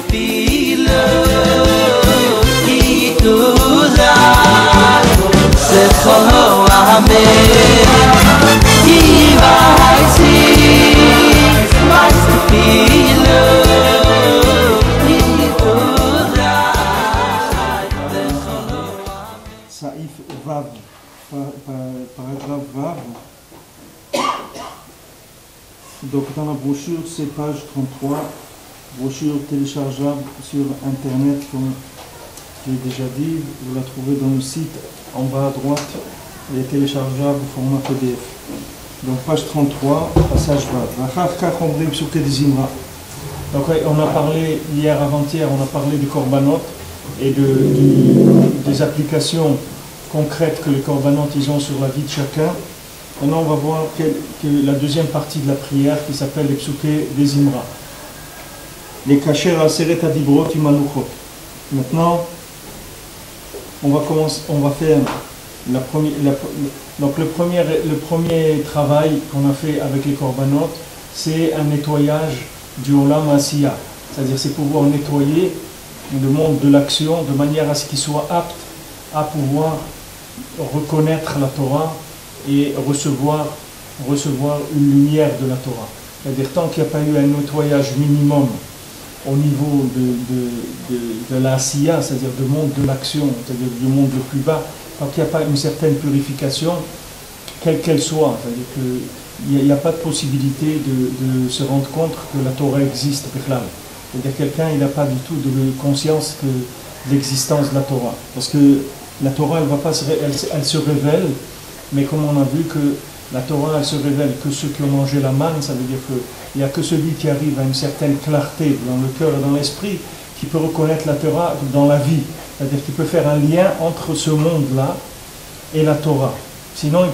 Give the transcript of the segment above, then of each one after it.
tefilo yituzah zechol ha'amen yivaisi mas tefilo yituzah zechol Saïf Vav, paragraphe Vav. Donc dans la brochure, c'est page 33, brochure téléchargeable sur internet, comme j'ai déjà dit, vous la trouvez dans le site en bas à droite, elle est téléchargeable au format PDF. Donc page 33, passage Vav. Donc on a parlé hier, avant-hier, on a parlé du korbanot et des applications concrètes que les korbanot ils ont sur la vie de chacun. Maintenant, on va voir que la deuxième partie de la prière qui s'appelle les psuké des Imra. Les kasher aseret adibrot imaluchot. Maintenant, on va faire donc le premier travail qu'on a fait avec les korbanot, c'est un nettoyage du olam asiya. C'est-à-dire, c'est pouvoir nettoyer le monde de l'action de manière à ce qu'il soit apte à pouvoir reconnaître la Torah et recevoir une lumière de la Torah. C'est-à-dire, tant qu'il n'y a pas eu un nettoyage minimum au niveau de la Asiya, c'est-à-dire du monde de l'action, c'est-à-dire du monde le plus bas, tant qu'il n'y a pas une certaine purification, quelle qu'elle soit, c'est-à-dire qu'il n'y a pas de possibilité de se rendre compte que la Torah existe. C'est-à-dire quelqu'un il n'a pas du tout de conscience de l'existence de la Torah. Parce que la Torah, elle se révèle, mais comme on a vu que la Torah, elle se révèle que ceux qui ont mangé la manne, ça veut dire qu'il n'y a que celui qui arrive à une certaine clarté dans le cœur et dans l'esprit qui peut reconnaître la Torah dans la vie. C'est-à-dire qu'il peut faire un lien entre ce monde-là et la Torah. Sinon, il ne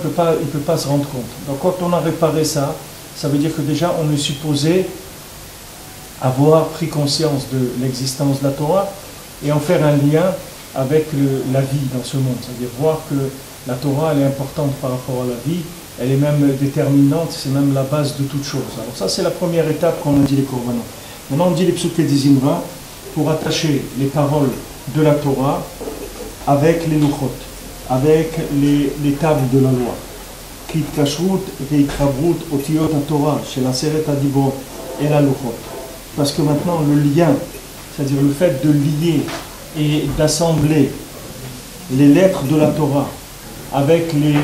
peut pas se rendre compte. Donc quand on a réparé ça, ça veut dire que déjà on est supposé avoir pris conscience de l'existence de la Torah et en faire un lien avec la vie dans ce monde. C'est-à-dire voir que la Torah, elle est importante par rapport à la vie, elle est même déterminante, c'est même la base de toute chose. Alors ça, c'est la première étape qu'on a dit les korbanot. Maintenant, on dit les psuké des Imra pour attacher les paroles de la Torah avec les luchot, avec les tables de la loi. Ki kashrut veikrabrut otiyot Torah shel aseret adibrot et la luchot. Parce que maintenant, le lien, c'est-à-dire le fait de lier et d'assembler les lettres de la Torah avec les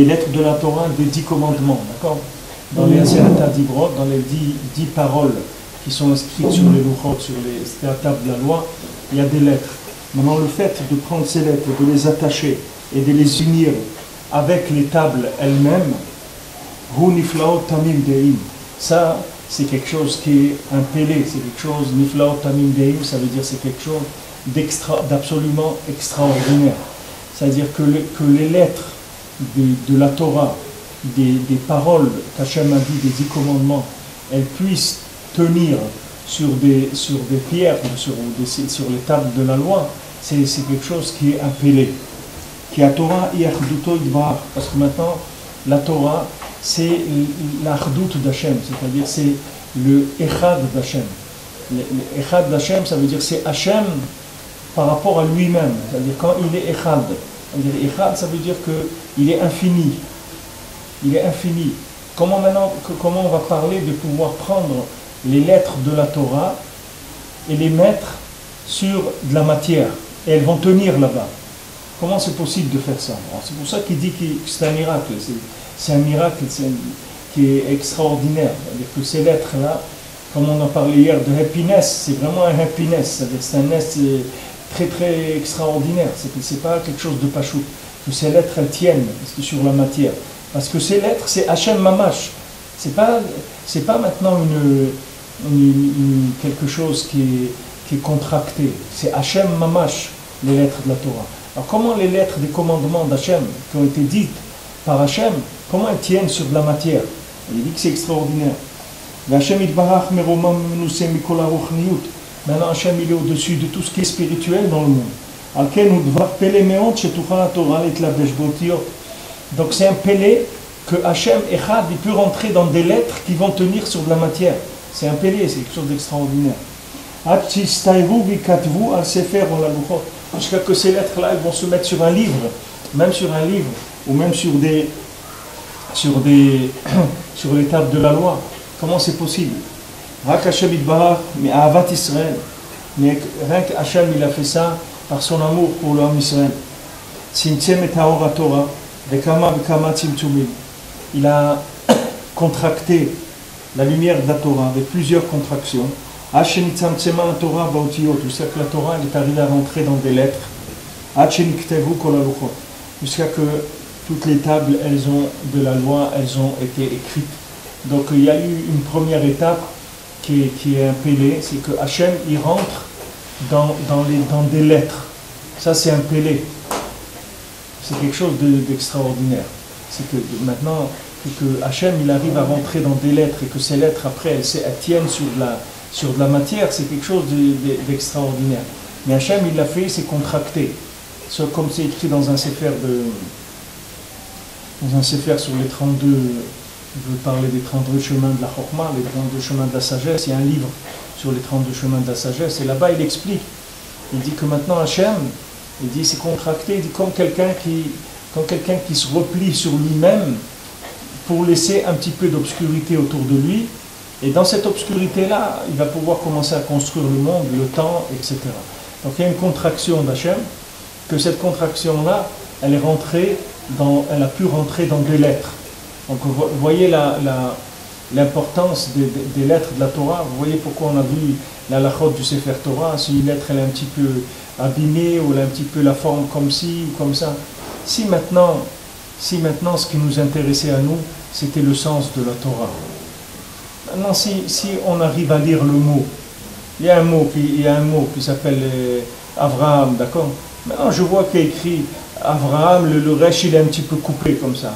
lettres de la Torah des 10 commandements, d'accord? Dans les Aseret Adibrot, dans les 10 paroles qui sont inscrites sur les luchot, sur la table de la loi, il y a des lettres. Maintenant, le fait de prendre ces lettres, de les attacher et de les unir avec les tables elles-mêmes, Hu niflaot tamim deim, ça, c'est quelque chose qui est un pélé, c'est quelque chose, niflaot tamim deim, ça veut dire c'est quelque chose d'absolument extraordinaire. C'est-à-dire que les lettres de la Torah, des paroles qu'Hachem a dit, des 10 commandements, elles puissent tenir sur des pierres, sur les tables de la loi, c'est quelque chose qui est un pélé. Qui a Torah yachduto idbar, parce que maintenant, la Torah, c'est l'achdout d'Hachem, c'est-à-dire c'est le echad d'Hachem. Le echad d'Hachem, ça veut dire c'est Hachem par rapport à lui-même, c'est-à-dire quand il est echad. Echad, ça veut dire qu'il est infini. Il est infini. Comment on va parler de pouvoir prendre les lettres de la Torah et les mettre sur de la matière, et elles vont tenir là-bas? Comment c'est possible de faire ça? C'est pour ça qu'il dit que c'est un miracle. C'est un miracle qui est extraordinaire. C'est-à-dire que ces lettres-là, comme on en parlait hier de happiness, c'est vraiment un happiness. C'est-à-dire que c'est un nest très très extraordinaire. C'est pas quelque chose de pachou. Que ces lettres, elles tiennent sur la matière. Parce que ces lettres, c'est Hachem Mamash. C'est pas maintenant quelque chose qui est contracté. C'est Hachem Mamash, les lettres de la Torah. Alors comment les lettres des commandements d'Hachem, qui ont été dites par Hachem, comment elles tiennent sur de la matière? Il dit que c'est extraordinaire. Hachem itbarach meromam menusem mikol haruchniyut. Maintenant Hachem il est au-dessus de tout ce qui est spirituel dans le monde. Alken udvar pele meot shetuchal haTorah litlabesh botiyot. Donc c'est un pélé que Hachem Echad il peut rentrer dans des lettres qui vont tenir sur de la matière. C'est un pélé, c'est quelque chose d'extraordinaire. Jusqu'à que ces lettres-là, elles vont se mettre sur un livre, même sur un livre, ou même sur sur les tables de la loi. Comment c'est possible? Rak Hashem Yitbarach, mais Ahavat Israël. Mais rien qu'Hachem, il a fait ça par son amour pour l'homme Israël. Tzimtzem et Haor Torah, Vekama Tzimtzumim. Il a contracté la lumière de la Torah avec plusieurs contractions. Hashenitzamtzema Torah Baotiyot. C'est-à-dire que la Torah elle est arrivée à rentrer dans des lettres. Hacheniktevu Kol Haluchot. Jusqu'à que toutes les tables de la loi, elles ont été écrites. Donc il y a eu une première étape qui est un pélé, c'est que Hachem il rentre dans des lettres. Ça c'est un pélé. C'est quelque chose d'extraordinaire. C'est que maintenant que Hachem il arrive à rentrer dans des lettres et que ces lettres après elles tiennent sur de la matière, c'est quelque chose d'extraordinaire. Mais Hachem il l'a fait, c'est contracté. Comme c'est écrit dans un sefer sur les 32, je veux parler des 32 chemins de la Chokma, les 32 chemins de la sagesse. Il y a un livre sur les 32 chemins de la sagesse, et là-bas il explique. Il dit que maintenant Hachem, il dit c'est contracté, il dit comme quelqu'un qui se replie sur lui-même pour laisser un petit peu d'obscurité autour de lui, et dans cette obscurité-là, il va pouvoir commencer à construire le monde, le temps, etc. Donc il y a une contraction d'Hachem, que cette contraction-là, elle a pu rentrer dans des lettres. Donc vous voyez l'importance des lettres de la Torah. Vous voyez pourquoi on a vu la halachot du Sefer Torah. Si une lettre elle est un petit peu abîmée ou elle a un petit peu la forme comme ci ou comme ça. Si maintenant ce qui nous intéressait à nous, c'était le sens de la Torah. Maintenant si on arrive à lire le mot, il y a un mot qui s'appelle Avraham, d'accord? Maintenant je vois qu'il y a écrit Avraham, le resh il est un petit peu coupé comme ça.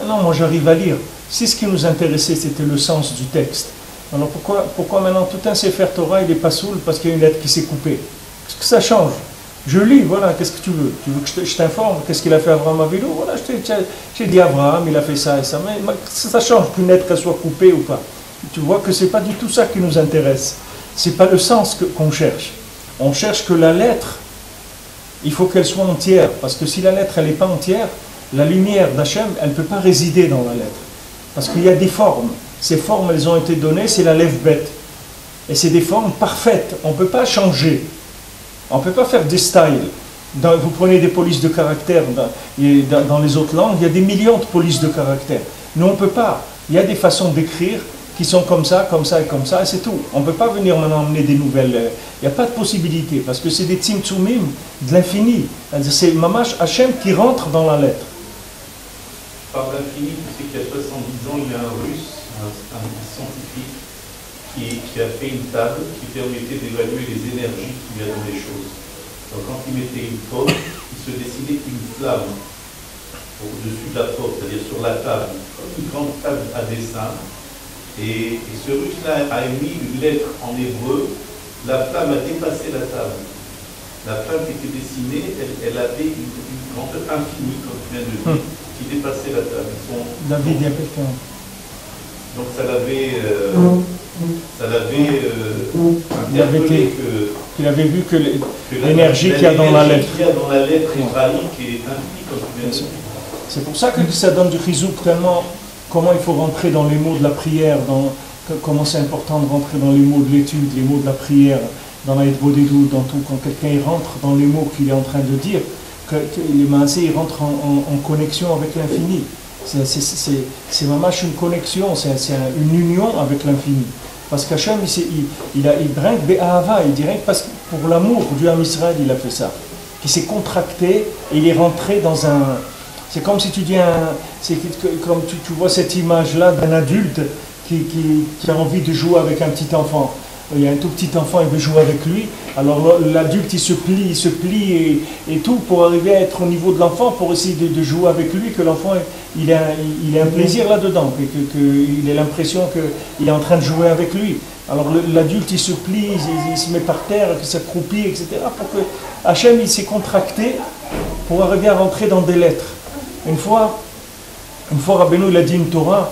Non, moi j'arrive à lire. Si ce qui nous intéressait c'était le sens du texte, alors pourquoi maintenant tout un Sefer Torah il est pas soul parce qu'il y a une lettre qui s'est coupée? Qu'est-ce que ça change? Je lis, voilà, qu'est-ce que tu veux? Tu veux que je t'informe? Qu'est-ce qu'il a fait Avraham Avinu? Voilà, j'ai dit Avraham, il a fait ça et ça, mais ça change qu'une lettre qu'elle soit coupée ou pas. Tu vois que c'est pas du tout ça qui nous intéresse. C'est pas le sens qu'on cherche. On cherche que la lettre, il faut qu'elle soit entière, parce que si la lettre elle n'est pas entière, la lumière d'Hachem, elle ne peut pas résider dans la lettre. Parce qu'il y a des formes. Ces formes, elles ont été données, c'est la lèvre bête. Et c'est des formes parfaites. On ne peut pas changer. On ne peut pas faire des styles. Vous prenez des polices de caractère dans les autres langues, il y a des millions de polices de caractère. Nous, on ne peut pas. Il y a des façons d'écrire qui sont comme ça et comme ça, et c'est tout. On ne peut pas venir maintenant amener des nouvelles. Il n'y a pas de possibilité, parce que c'est des tzimtzumim de l'infini. C'est Mamash Hachem qui rentre dans la lettre. Par l'infini, tu sais qu'il y a 70 ans, il y a un russe, un scientifique, qui a fait une table qui permettait d'évaluer les énergies qu'il y a dans les choses. Donc quand il mettait une pomme, il se dessinait une flamme au-dessus de la pomme, c'est-à-dire sur la table, comme une grande table à dessin. Et ce russe-là a émis une lettre en hébreu, la flamme a dépassé la table. La flamme qui était dessinée, elle avait une grandeur infinie, comme tu viens de dire, qui dépassait la table. David, il y a quelqu'un. Donc ça l'avait interpellé qu'il avait vu que l'énergie qu'il y a dans la lettre. Qu'il y a dans la lettre hébraïque est infinie, comme tu viens de dire. C'est pour ça que ça donne du chizouk tellement. Comment il faut rentrer dans les mots de la prière, comment c'est important de rentrer dans les mots de l'étude, les mots de la prière, dans la Hedbodedut, dans tout. Quand quelqu'un rentre dans les mots qu'il est en train de dire, que les maasé rentrent en connexion avec l'infini. C'est vraiment une connexion, c'est une union avec l'infini. Parce qu'Hachem, il brinque be'ahava, il dirait parce que pour l'amour du Ham Israël, il a fait ça. Il s'est contracté et il est rentré dans un... C'est comme si tu dis comme tu vois cette image-là d'un adulte qui a envie de jouer avec un petit enfant. Il y a un tout petit enfant, il veut jouer avec lui. Alors l'adulte, il se plie et tout pour arriver à être au niveau de l'enfant, pour essayer de jouer avec lui, que l'enfant, il a un plaisir là-dedans, qu'il ait l'impression qu'il est en train de jouer avec lui. Alors l'adulte, il se plie, il se met par terre, il s'accroupit, etc. Pour que Hachem, il s'est contracté pour arriver à rentrer dans des lettres. Une fois, Rabbeinu, il a dit une Torah,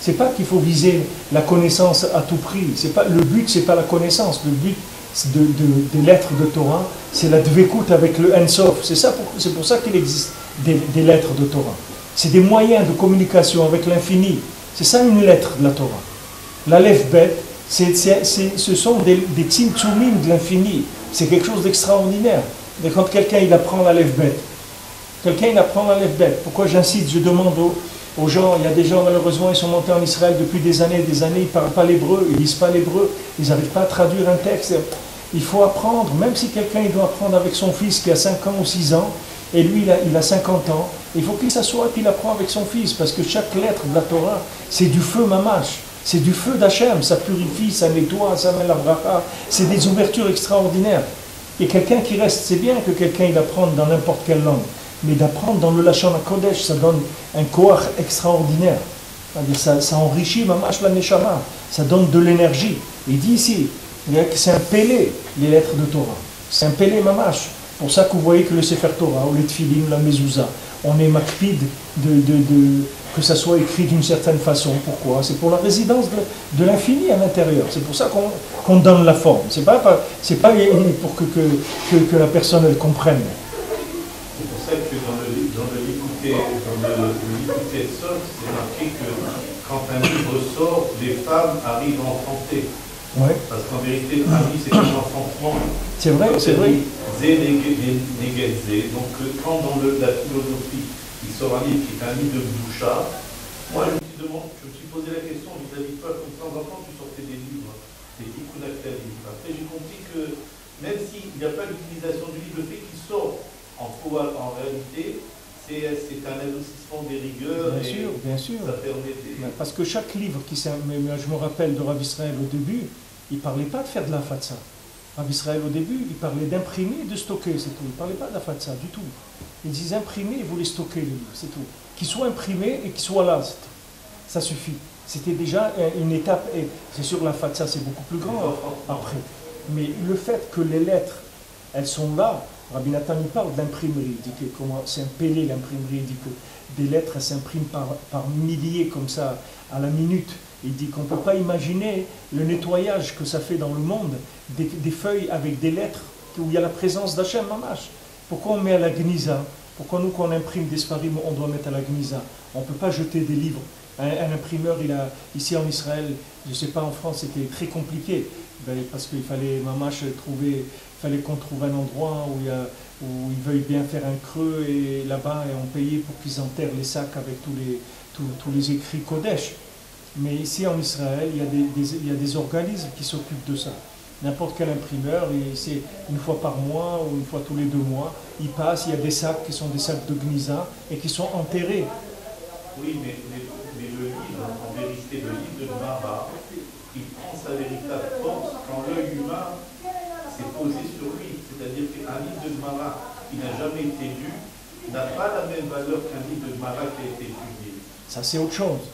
C'est pas qu'il faut viser la connaissance à tout prix. C'est pas, le but, c'est pas la connaissance. Le but des lettres de Torah, c'est la dvekut avec le Ensof. C'est pour ça qu'il existe des lettres de Torah. C'est des moyens de communication avec l'infini. C'est ça une lettre de la Torah. L'Aleph Bet, ce sont des tzimtzumim de l'infini. C'est quelque chose d'extraordinaire. Et quand quelqu'un il apprend l'Aleph Bet, pourquoi j'incite, je demande aux gens, il y a des gens malheureusement, ils sont montés en Israël depuis des années, ils ne parlent pas l'hébreu, ils ne lisent pas l'hébreu, ils n'arrivent pas à traduire un texte. Il faut apprendre, même si quelqu'un il doit apprendre avec son fils qui a 5 ans ou 6 ans, et lui il a 50 ans, il faut qu'il s'assoie et qu'il apprend avec son fils, parce que chaque lettre de la Torah, c'est du feu mamash, c'est du feu d'Hachem, ça purifie, ça nettoie, ça met la bracha, c'est des ouvertures extraordinaires. Et quelqu'un qui reste, c'est bien que quelqu'un il apprenne dans n'importe quelle langue, mais d'apprendre dans le Lashon HaKodesh, ça donne un koach extraordinaire. Ça enrichit mamash la neshama, ça donne de l'énergie. Il dit ici, c'est un pélé, les lettres de Torah. C'est un pélé mamash. Pour ça que vous voyez que le Sefer Torah, ou les Tfilim, la Mezouza, on est makpid que ça soit écrit d'une certaine façon. Pourquoi? C'est pour la résidence de l'infini à l'intérieur. C'est pour ça qu'on donne la forme. C'est pas pour que la personne elle comprenne. C'est pour ça que dans le Likuté Sol, c'est marqué que quand un livre sort, les femmes arrivent à enfanter. Ouais. Parce qu'en vérité, un livre, c'est un enfantement. C'est vrai, c'est vrai. Donc, quand dans la philosophie, il sort un livre qui est un livre de Boucha, moi je me suis posé la question vis-à-vis de toi, comme de temps en temps tu sortais des livres, des Tikkun HaKelim. Après j'ai compris que même s'il n'y a pas l'utilisation du livre, le fait qu'il sort en réalité, c'est un adoucissement des rigueurs. Bien sûr. Ça permet parce que chaque livre, je me rappelle de Rav Israël au début, il ne parlait pas de faire de la fatsa. Rav Israël au début, il parlait d'imprimer et de stocker, c'est tout. Il ne parlait pas de la fatsa du tout. Il disait imprimer et voulait stocker le livre, c'est tout. Qu'il soit imprimé et qu'il soit là, c'est tout. Ça suffit. C'était déjà une étape, et c'est sûr la fatsa c'est beaucoup plus grand après. Mais le fait que les lettres, elles sont là, Rabbi Nathan il parle d'imprimerie, il dit que c'est un pélé l'imprimerie, il dit que des lettres s'impriment par milliers comme ça à la minute. Il dit qu'on ne peut pas imaginer le nettoyage que ça fait dans le monde, des feuilles avec des lettres où il y a la présence d'Hachem Mamash. Pourquoi on met à la Gniza? Pourquoi nous, quand on imprime des Sfarim, on doit mettre à la Gniza? On ne peut pas jeter des livres. Un imprimeur, ici en Israël, je ne sais pas, en France, c'était très compliqué, parce qu'il fallait Mamash fallait qu'on trouve un endroit où ils veuillent bien faire un creux, et là-bas, et on payait pour qu'ils enterrent les sacs avec tous les écrits Kodesh. Mais ici en Israël, il y a des organismes qui s'occupent de ça. N'importe quel imprimeur, c'est une fois par mois ou une fois tous les 2 mois, il passe, il y a des sacs qui sont des sacs de Gniza et qui sont enterrés. Oui, mais le livre, en vérité, le livre de Mara, il prend sa véritable force quand l'œil humain s'est posé sur lui. C'est-à-dire qu'un livre de Mara qui n'a jamais été lu n'a pas la même valeur qu'un livre de Mara qui a été étudié. Ça c'est autre chose.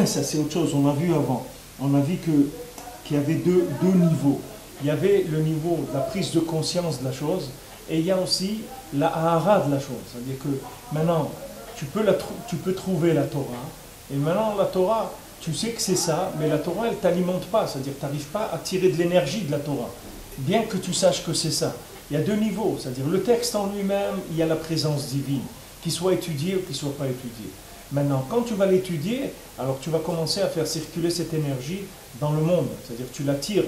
Ça c'est autre chose. On a vu avant. On a vu qu'il y avait deux niveaux. Il y avait le niveau de la prise de conscience de la chose, et il y a aussi la hara de la chose. C'est-à-dire que maintenant, tu peux trouver la Torah, et maintenant la Torah, tu sais que c'est ça, mais la Torah, elle ne t'alimente pas. C'est-à-dire que tu n'arrives pas à tirer de l'énergie de la Torah, bien que tu saches que c'est ça. Il y a 2 niveaux. C'est-à-dire le texte en lui-même, il y a la présence divine, qu'il soit étudié ou qu'il ne soit pas étudié. Maintenant, quand tu vas l'étudier, alors tu vas commencer à faire circuler cette énergie dans le monde. C'est-à-dire que tu la tires.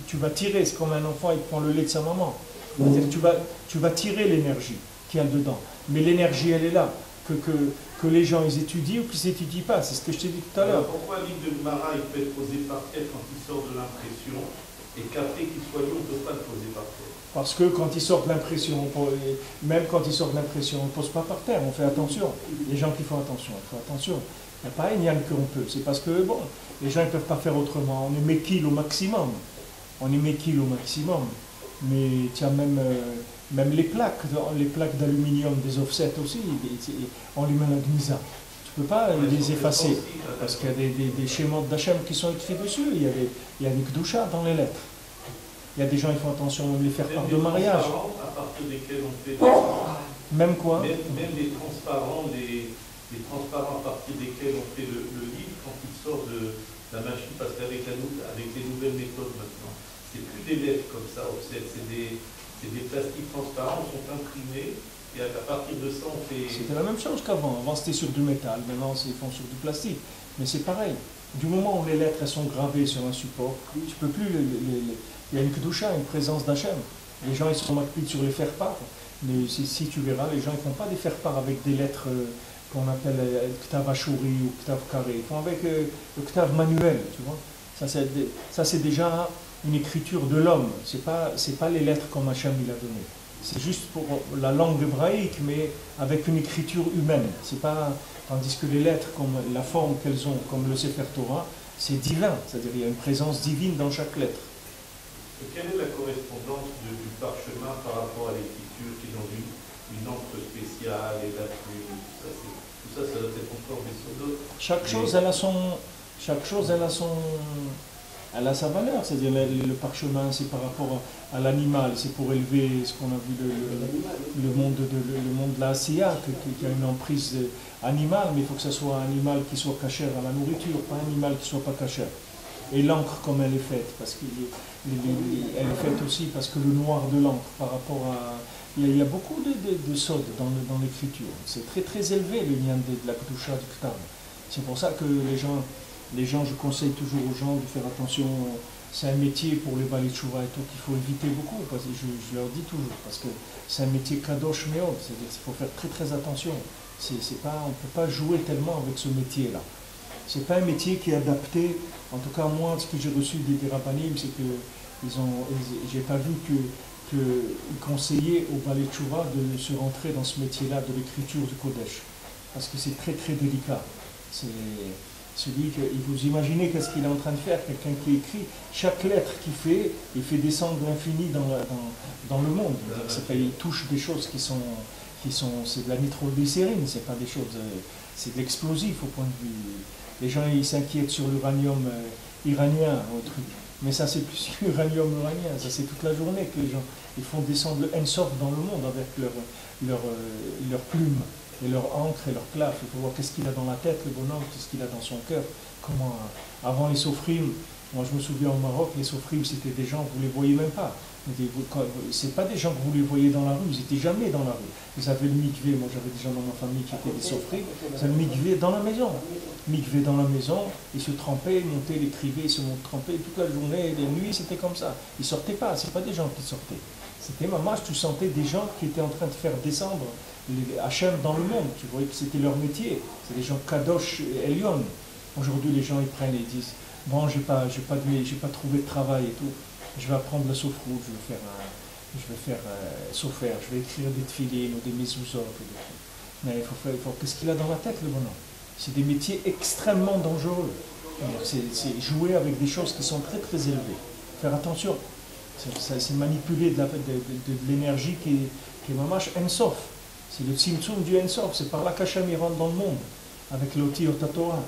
Tu vas tirer, c'est comme un enfant, il prend le lait de sa maman. C'est-à-dire que tu vas tirer l'énergie qu'il y a dedans. Mais l'énergie, elle est là. Que les gens ils étudient ou qu'ils n'étudient pas. C'est ce que je t'ai dit tout à l'heure. Pourquoi un livre de Mara il peut être posé par terre quand il sort de l'impression, et qu'après qu'il soit lu, on ne peut pas le poser par terre? Parce que quand il sort de l'impression, même quand il sort de l'impression, on ne pose pas par terre, on fait attention. Les gens qui font attention, il faut attention. Il n'y a pas Ignan qu'on peut. C'est parce que, bon, les gens ne peuvent pas faire autrement. On est méquille au maximum. Mais tu as même les plaques d'aluminium des offsets aussi, on les met à la Gniza. Tu ne peux pas les effacer. Parce qu'il y a des schémas d'Hachem qui sont écrits dessus. Il y a des Kdusha dans les lettres. Il y a des gens qui font attention à les faire part de mariage. À partir desquels on fait Même quoi? Même les transparents, les transparents à partir desquels on fait le livre, quand il sort de la machine, parce qu'avec les nouvelles méthodes maintenant, c'est plus des lettres comme ça, c'est des plastiques transparents, sont imprimés, et à partir de ça, on fait... C'était la même chose qu'avant. Avant, c'était sur du métal, maintenant, ils font sur du plastique. Mais c'est pareil. Du moment où les lettres elles sont gravées sur un support, tu peux plus... Il y a une kedusha, une présence d'Hachem. Les gens, ils sont marqués sur les faire-part. Mais si tu verras, les gens, ils ne font pas des faire-part avec des lettres qu'on appelle ktav ashuri ou ktav carré. Ils font avec le ktav manuel, tu vois. Ça, c'est déjà une écriture de l'homme. C'est pas les lettres comme Hachem il a donné. C'est juste pour la langue hébraïque, mais avec une écriture humaine. C'est pas, tandis que les lettres, comme la forme qu'elles ont, comme le Sefer Torah, c'est divin. C'est-à-dire qu'il y a une présence divine dans chaque lettre. Et quelle est la correspondance du parchemin par rapport à l'écriture qui est dans une encre spéciale et la plume, tout ça doit être encore des d'autres. Chaque chose, elle a sa valeur. C'est-à-dire le parchemin, c'est par rapport à l'animal, c'est pour élever ce qu'on a vu le monde de la Asiya, qui a une emprise animale, mais il faut que ce soit un animal qui soit cachère à la nourriture, pas un animal qui ne soit pas cachère. Et l'encre, comme elle est faite, parce qu'elle est faite aussi parce que le noir de l'encre, par rapport à... Il y a beaucoup de sods dans l'écriture. C'est très très élevé le lien de la Kedusha du Ktav. C'est pour ça que les gens, je conseille toujours aux gens de faire attention. C'est un métier pour les balai tshuva et tout qu'il faut éviter beaucoup. Parce que je leur dis toujours, parce que c'est un métier kadosh meod, c'est-à-dire qu'il faut faire très très attention. On ne peut pas jouer tellement avec ce métier-là. C'est pas un métier qui est adapté. En tout cas, moi, ce que j'ai reçu des rabbanim, c'est que j'ai pas vu qu'ils conseillaient aux balai tshuva de se rentrer dans ce métier-là de l'écriture du Kodesh. Parce que c'est très très délicat. C'est celui que vous imaginez qu'est-ce qu'il est en train de faire, quelqu'un qui écrit, chaque lettre qu'il fait, il fait descendre l'infini dans le monde. Il touche des choses qui sont c'est de la nitroglycérine, c'est pas des choses, c'est de l'explosif au point de vue. Les gens ils s'inquiètent sur l'uranium iranien, un truc. Mais ça c'est plus l'uranium iranien, ça c'est toute la journée que les gens ils font descendre le Ensof dans le monde avec leur plume et leur encre et leur claf. Il faut voir qu'est-ce qu'il a dans la tête, le bonhomme, qu'est-ce qu'il a dans son cœur. Avant les sofrim, moi je me souviens au Maroc, les sofrim c'était des gens, vous ne les voyez même pas. C'est pas des gens que vous les voyez dans la rue, ils n'étaient jamais dans la rue. Vous avez le mikvé, moi j'avais des gens dans ma famille qui étaient des sofrim, c'est le mikvé dans la maison. Mikvé dans la maison, ils se trempaient, ils montaient, ils écrivaient, ils se trempaient toute la journée, les nuits c'était comme ça. Ils sortaient pas, c'est pas des gens qui sortaient. C'était mamage, tu sentais des gens qui étaient en train de faire descendre les Hachem dans le monde. Tu voyais que c'était leur métier. C'est des gens Kadosh et Elion. Aujourd'hui, les gens ils prennent et ils disent bon, j'ai pas trouvé de travail et tout. Je vais apprendre le sofrou, je vais faire sofer, je vais écrire des tfilines ou des mezuzot. Mais il faut qu'est-ce qu'il a dans la tête, le bonhomme? C'est des métiers extrêmement dangereux. C'est jouer avec des choses qui sont très très élevées. Faire attention. C'est manipuler de l'énergie qui est mamash ensof. C'est le tzimtzum du ensof. C'est par là qu'Hachem rentre dans le monde, avec l'oti Torah.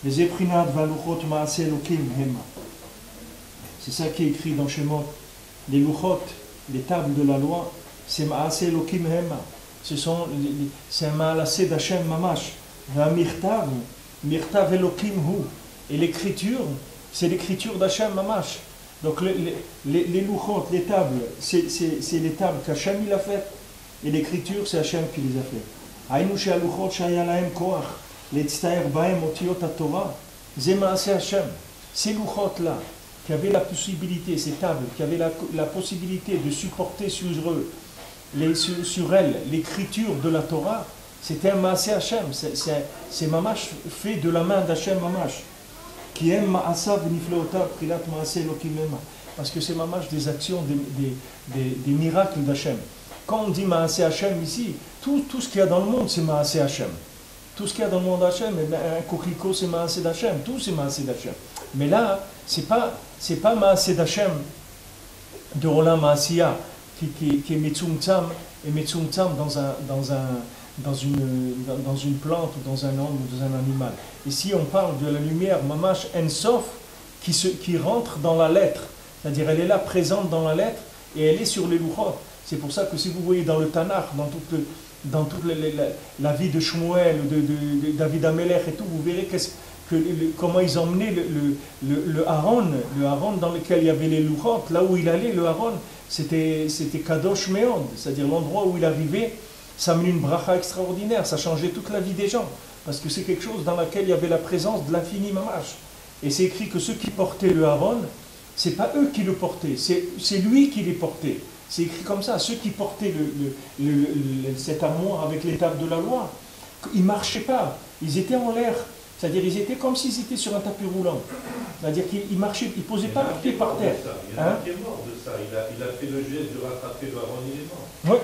Les eprinat valuchot maase elokim hema. C'est ça qui est écrit dans Shemot. Les luchot, les tables de la loi, c'est maase elokim hema. C'est un ma'alasé d'Hachem mamash. Mirtav elokim hu. Et l'écriture, c'est l'écriture d'Hachem mamash. Donc les luchot, les tables, c'est les tables qu'Hachem il a faites. Et l'écriture, c'est Hachem qui les a faites. Aïnou shea luchot shaya lahem koach. Letztaer bahem otiot haTorah. C'est maase Hachem. Ces luchot-là, qui avaient la possibilité, ces tables, qui avaient la possibilité de supporter sur elles l'écriture de la Torah, c'était un maase Hachem. C'est mamash fait de la main d'Hachem mamash. Qui aime ma'asav nifleotav prilat maase elokim hema. Parce que c'est mamash des actions, des miracles d'Hachem. Quand on dit maase Hachem ici, tout ce qu'il y a dans le monde, c'est maase Hachem. Tout ce qu'il y a dans le monde d'Hachem, un coquelicot, c'est maase d'Hachem. Tout, c'est maase d'Hachem. Mais là, c'est pas maase d'Hachem de Olam Asiya qui est metzumtzam et metzumtzam dans une plante ou dans un homme ou dans un animal. Ici, on parle de la lumière mamash ensof qui rentre dans la lettre. C'est-à-dire, elle est là, présente dans la lettre, et elle est sur les luchot. C'est pour ça que si vous voyez dans le Tanakh, dans dans toute la vie de Shmuel, de David Amelech et tout, vous verrez comment ils emmenaient le Aaron dans lequel il y avait les louchot, là où il allait, le Aaron, c'était Kadosh Meod, c'est-à-dire l'endroit où il arrivait, ça amenait une bracha extraordinaire, ça changeait toute la vie des gens, parce que c'est quelque chose dans lequel il y avait la présence de l'infini mamash. Et c'est écrit que ceux qui portaient le Aaron, c'est pas eux qui le portaient, c'est lui qui les portait. C'est écrit comme ça, ceux qui portaient cette armoire avec les tables de la loi, ils ne marchaient pas, ils étaient en l'air. C'est-à-dire ils étaient comme s'ils étaient sur un tapis roulant. C'est-à-dire qu'ils marchaient, ils ne posaient pas leurs pieds par terre. Il y en a qui est mort de ça. Il a fait le geste de rattraper le Aaron, il est mort. Oui.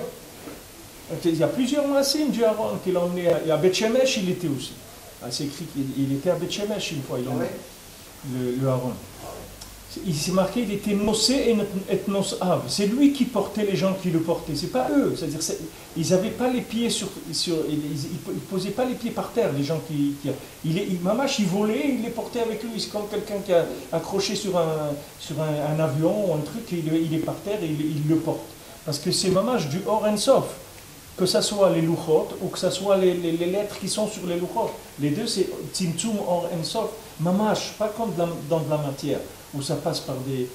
Il y a plusieurs massim du Aaron qu'il a emmené. À Beth Shemesh, il était aussi. C'est écrit qu'il était à Beth Shemesh une fois, le Aaron. Il s'est marqué, il était nosé et nosav. C'est lui qui portait les gens qui le portaient, c'est pas eux. C'est-à-dire, ils n'avaient pas les pieds ils posaient pas les pieds par terre, les gens Mamash, il volait, il les portait avec lui. C'est comme quelqu'un qui a accroché sur un avion ou un truc, il est par terre et il le porte. Parce que c'est Mamash du Or En Sof, que ce soit les louchot ou que ce soit les lettres qui sont sur les louchot. Les deux, c'est Tzimtzum Or En Sof, Mamash, pas comme dans de la matière, où ça passe par des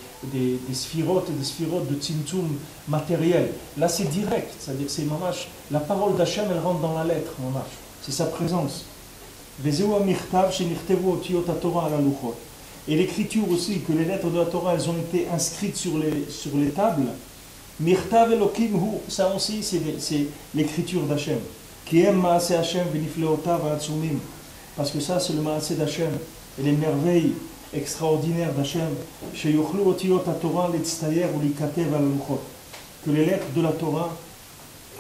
sphirotes et des sphirotes de tzimtzum matériel. Là, c'est direct, c'est-à-dire c'est mamash. La parole d'Hachem, elle rentre dans la lettre, mamash. C'est sa présence. Et l'écriture aussi, que les lettres de la Torah, elles ont été inscrites sur les tables. Mirtav Elokim hu, ça aussi, c'est l'écriture d'Hachem. Qui aime Maaseh Hachem v'nifleotav ha'atzumim. Parce que ça, c'est le Maaseh d'Hachem. Et les merveilles extraordinaire d'Hachem, que les lettres de la Torah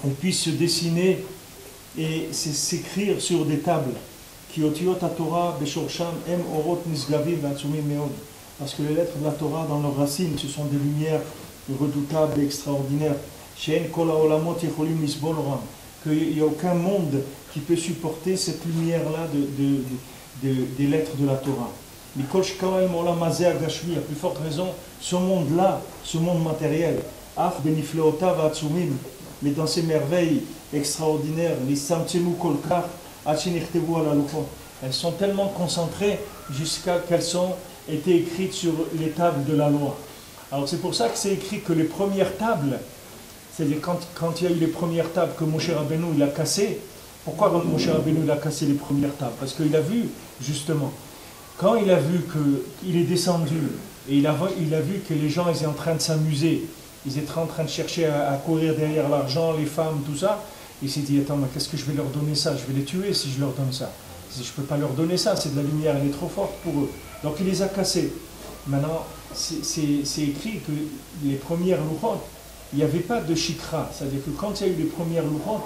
on puisse se dessiner et s'écrire sur des tables. Parce que les lettres de la Torah dans leurs racines, ce sont des lumières redoutables et extraordinaires. Qu'il n'y a aucun monde qui peut supporter cette lumière-là des lettres de la Torah. À plus forte raison, ce monde-là, ce monde matériel, mais dans ces merveilles extraordinaires, elles sont tellement concentrées jusqu'à qu'elles ont été écrites sur les tables de la loi. Alors c'est pour ça que c'est écrit que les premières tables, c'est-à-dire quand il y a eu les premières tables que Moshe Rabbeinu il a cassées. Pourquoi Moshe Rabbeinu il a cassé les premières tables? Parce qu'il a vu justement. Quand il a vu qu'il est descendu et il a vu que les gens étaient en train de s'amuser, ils étaient en train de chercher à courir derrière l'argent, les femmes, tout ça, il s'est dit, attends, mais qu'est-ce que je vais leur donner ça? Je vais les tuer si je leur donne ça. Je ne peux pas leur donner ça, c'est de la lumière, elle est trop forte pour eux. Donc il les a cassés. Maintenant, c'est écrit que les premières louchot, il n'y avait pas de shikra. C'est-à-dire que quand il y a eu les premières louchot,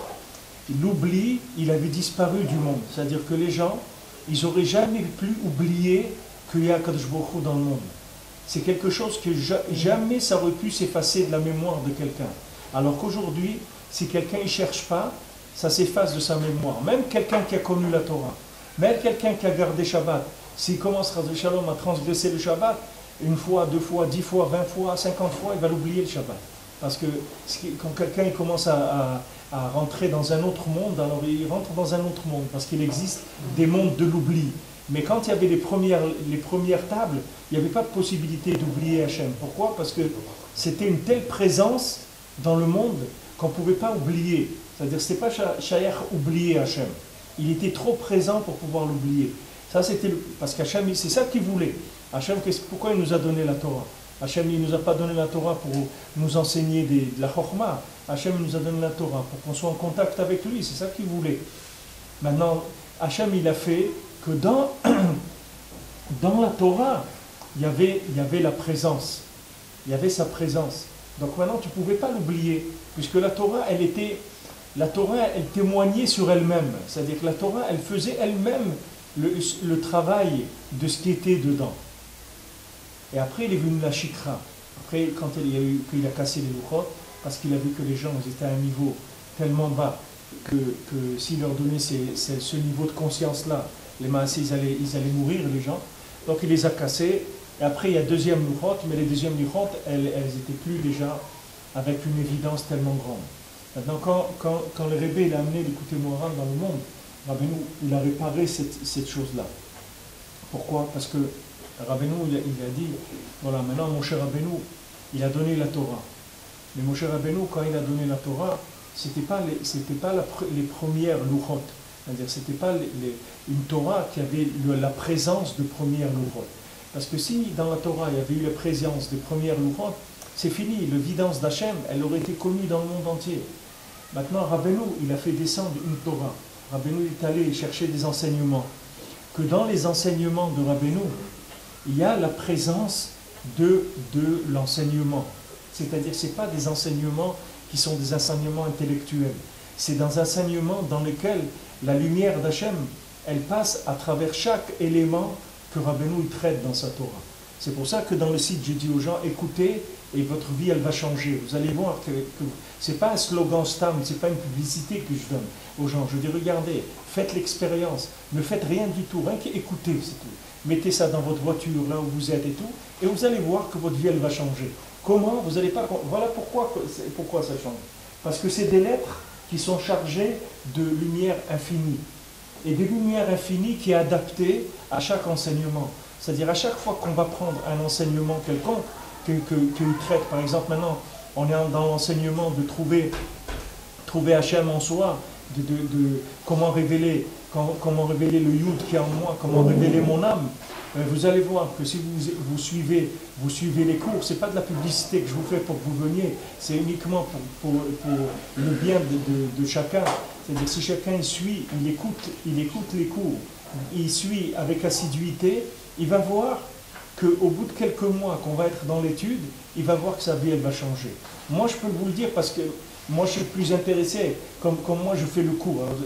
l'oubli, il avait disparu du monde. C'est-à-dire que les gens, ils n'auraient jamais pu oublier qu'il y a Kadosh Baruch Hu dans le monde. C'est quelque chose que jamais ça aurait pu s'effacer de la mémoire de quelqu'un. Alors qu'aujourd'hui, si quelqu'un ne cherche pas, ça s'efface de sa mémoire. Même quelqu'un qui a connu la Torah, même quelqu'un qui a gardé Shabbat, s'il commence à transgresser le Shabbat, une fois, 2 fois, 10 fois, 20 fois, 50 fois, il va l'oublier le Shabbat. Parce que quand quelqu'un il commence à rentrer dans un autre monde, alors il rentre dans un autre monde, parce qu'il existe des mondes de l'oubli. Mais quand il y avait les premières tables, il n'y avait pas de possibilité d'oublier Hachem. Pourquoi? Parce que c'était une telle présence dans le monde qu'on ne pouvait pas oublier. C'est-à-dire que ce n'était pas Shaykh oublier Hachem. Il était trop présent pour pouvoir l'oublier. Ça, c'était parce qu'Hachem, c'est ça qu'il voulait. Hachem, pourquoi il nous a donné la Torah? Hachem, il ne nous a pas donné la Torah pour nous enseigner de la Chokhmah. Hachem nous a donné la Torah pour qu'on soit en contact avec lui. C'est ça qu'il voulait. Maintenant, Hachem, il a fait que dans la Torah, il y avait la présence. Il y avait sa présence. Donc maintenant, tu ne pouvais pas l'oublier. Puisque la Torah, elle témoignait sur elle-même. C'est-à-dire que la Torah, elle faisait elle-même le travail de ce qui était dedans. Et après, il est venu la shikra. Après, quand qu'il a cassé les louchot, parce qu'il a vu que les gens étaient à un niveau tellement bas que s'il leur donnait ce niveau de conscience-là, les maasés, ils allaient mourir, les gens. Donc il les a cassés. Et après, il y a deuxième louchot, mais les deuxièmes louchot, elles étaient plus déjà avec une évidence tellement grande. Maintenant, quand le Rebbe il a amené l'écouter Moharan dans le monde, Rabbeinu, il a réparé cette chose-là. Pourquoi? Parce que Rabbeinu, il a dit, voilà, maintenant Moshe Rabbeinu, il a donné la Torah. Mais Moshe Rabbeinu, quand il a donné la Torah, c'était pas les premières louchot. C'est-à-dire, c'était pas une Torah qui avait la présence de premières louchot. Parce que si dans la Torah, il y avait eu la présence des premières louchot, c'est fini, l'évidence d'Hachem, elle aurait été connue dans le monde entier. Maintenant, Rabbeinu, il a fait descendre une Torah. Rabbeinu est allé chercher des enseignements. Que dans les enseignements de Rabbeinu, il y a la présence de l'enseignement. C'est-à-dire, ce n'est pas des enseignements qui sont des enseignements intellectuels. C'est des enseignements dans lesquels la lumière d'Hachem, elle passe à travers chaque élément que Rabbeinu traite dans sa Torah. C'est pour ça que dans le site, j'ai dit aux gens, écoutez, et votre vie, elle va changer. Vous allez voir que ce n'est pas un slogan stam, ce n'est pas une publicité que je donne aux gens. Je dis, regardez, faites l'expérience, ne faites rien du tout, rien qu'écoutez, c'est tout. Mettez ça dans votre voiture, là où vous êtes et tout, et vous allez voir que votre vie, elle va changer. Comment? Vous n'allez pas... Voilà pourquoi ça change. Parce que c'est des lettres qui sont chargées de lumière infinie. Et des lumières infinies qui est adaptée à chaque enseignement. C'est-à-dire à chaque fois qu'on va prendre un enseignement quelconque, qu'il traite, par exemple maintenant, on est dans l'enseignement de trouver Hachem en soi, de comment révéler le Yud qui est en moi, comment révéler mon âme. Vous allez voir que si vous suivez les cours, ce n'est pas de la publicité que je vous fais pour que vous veniez, c'est uniquement pour le bien de chacun. C'est-à-dire si chacun il écoute les cours, il suit avec assiduité, il va voir qu'au bout de quelques mois qu'on va être dans l'étude, il va voir que sa vie elle va changer. Moi je peux vous le dire parce que moi je suis plus intéressé, comme moi je fais le cours, alors,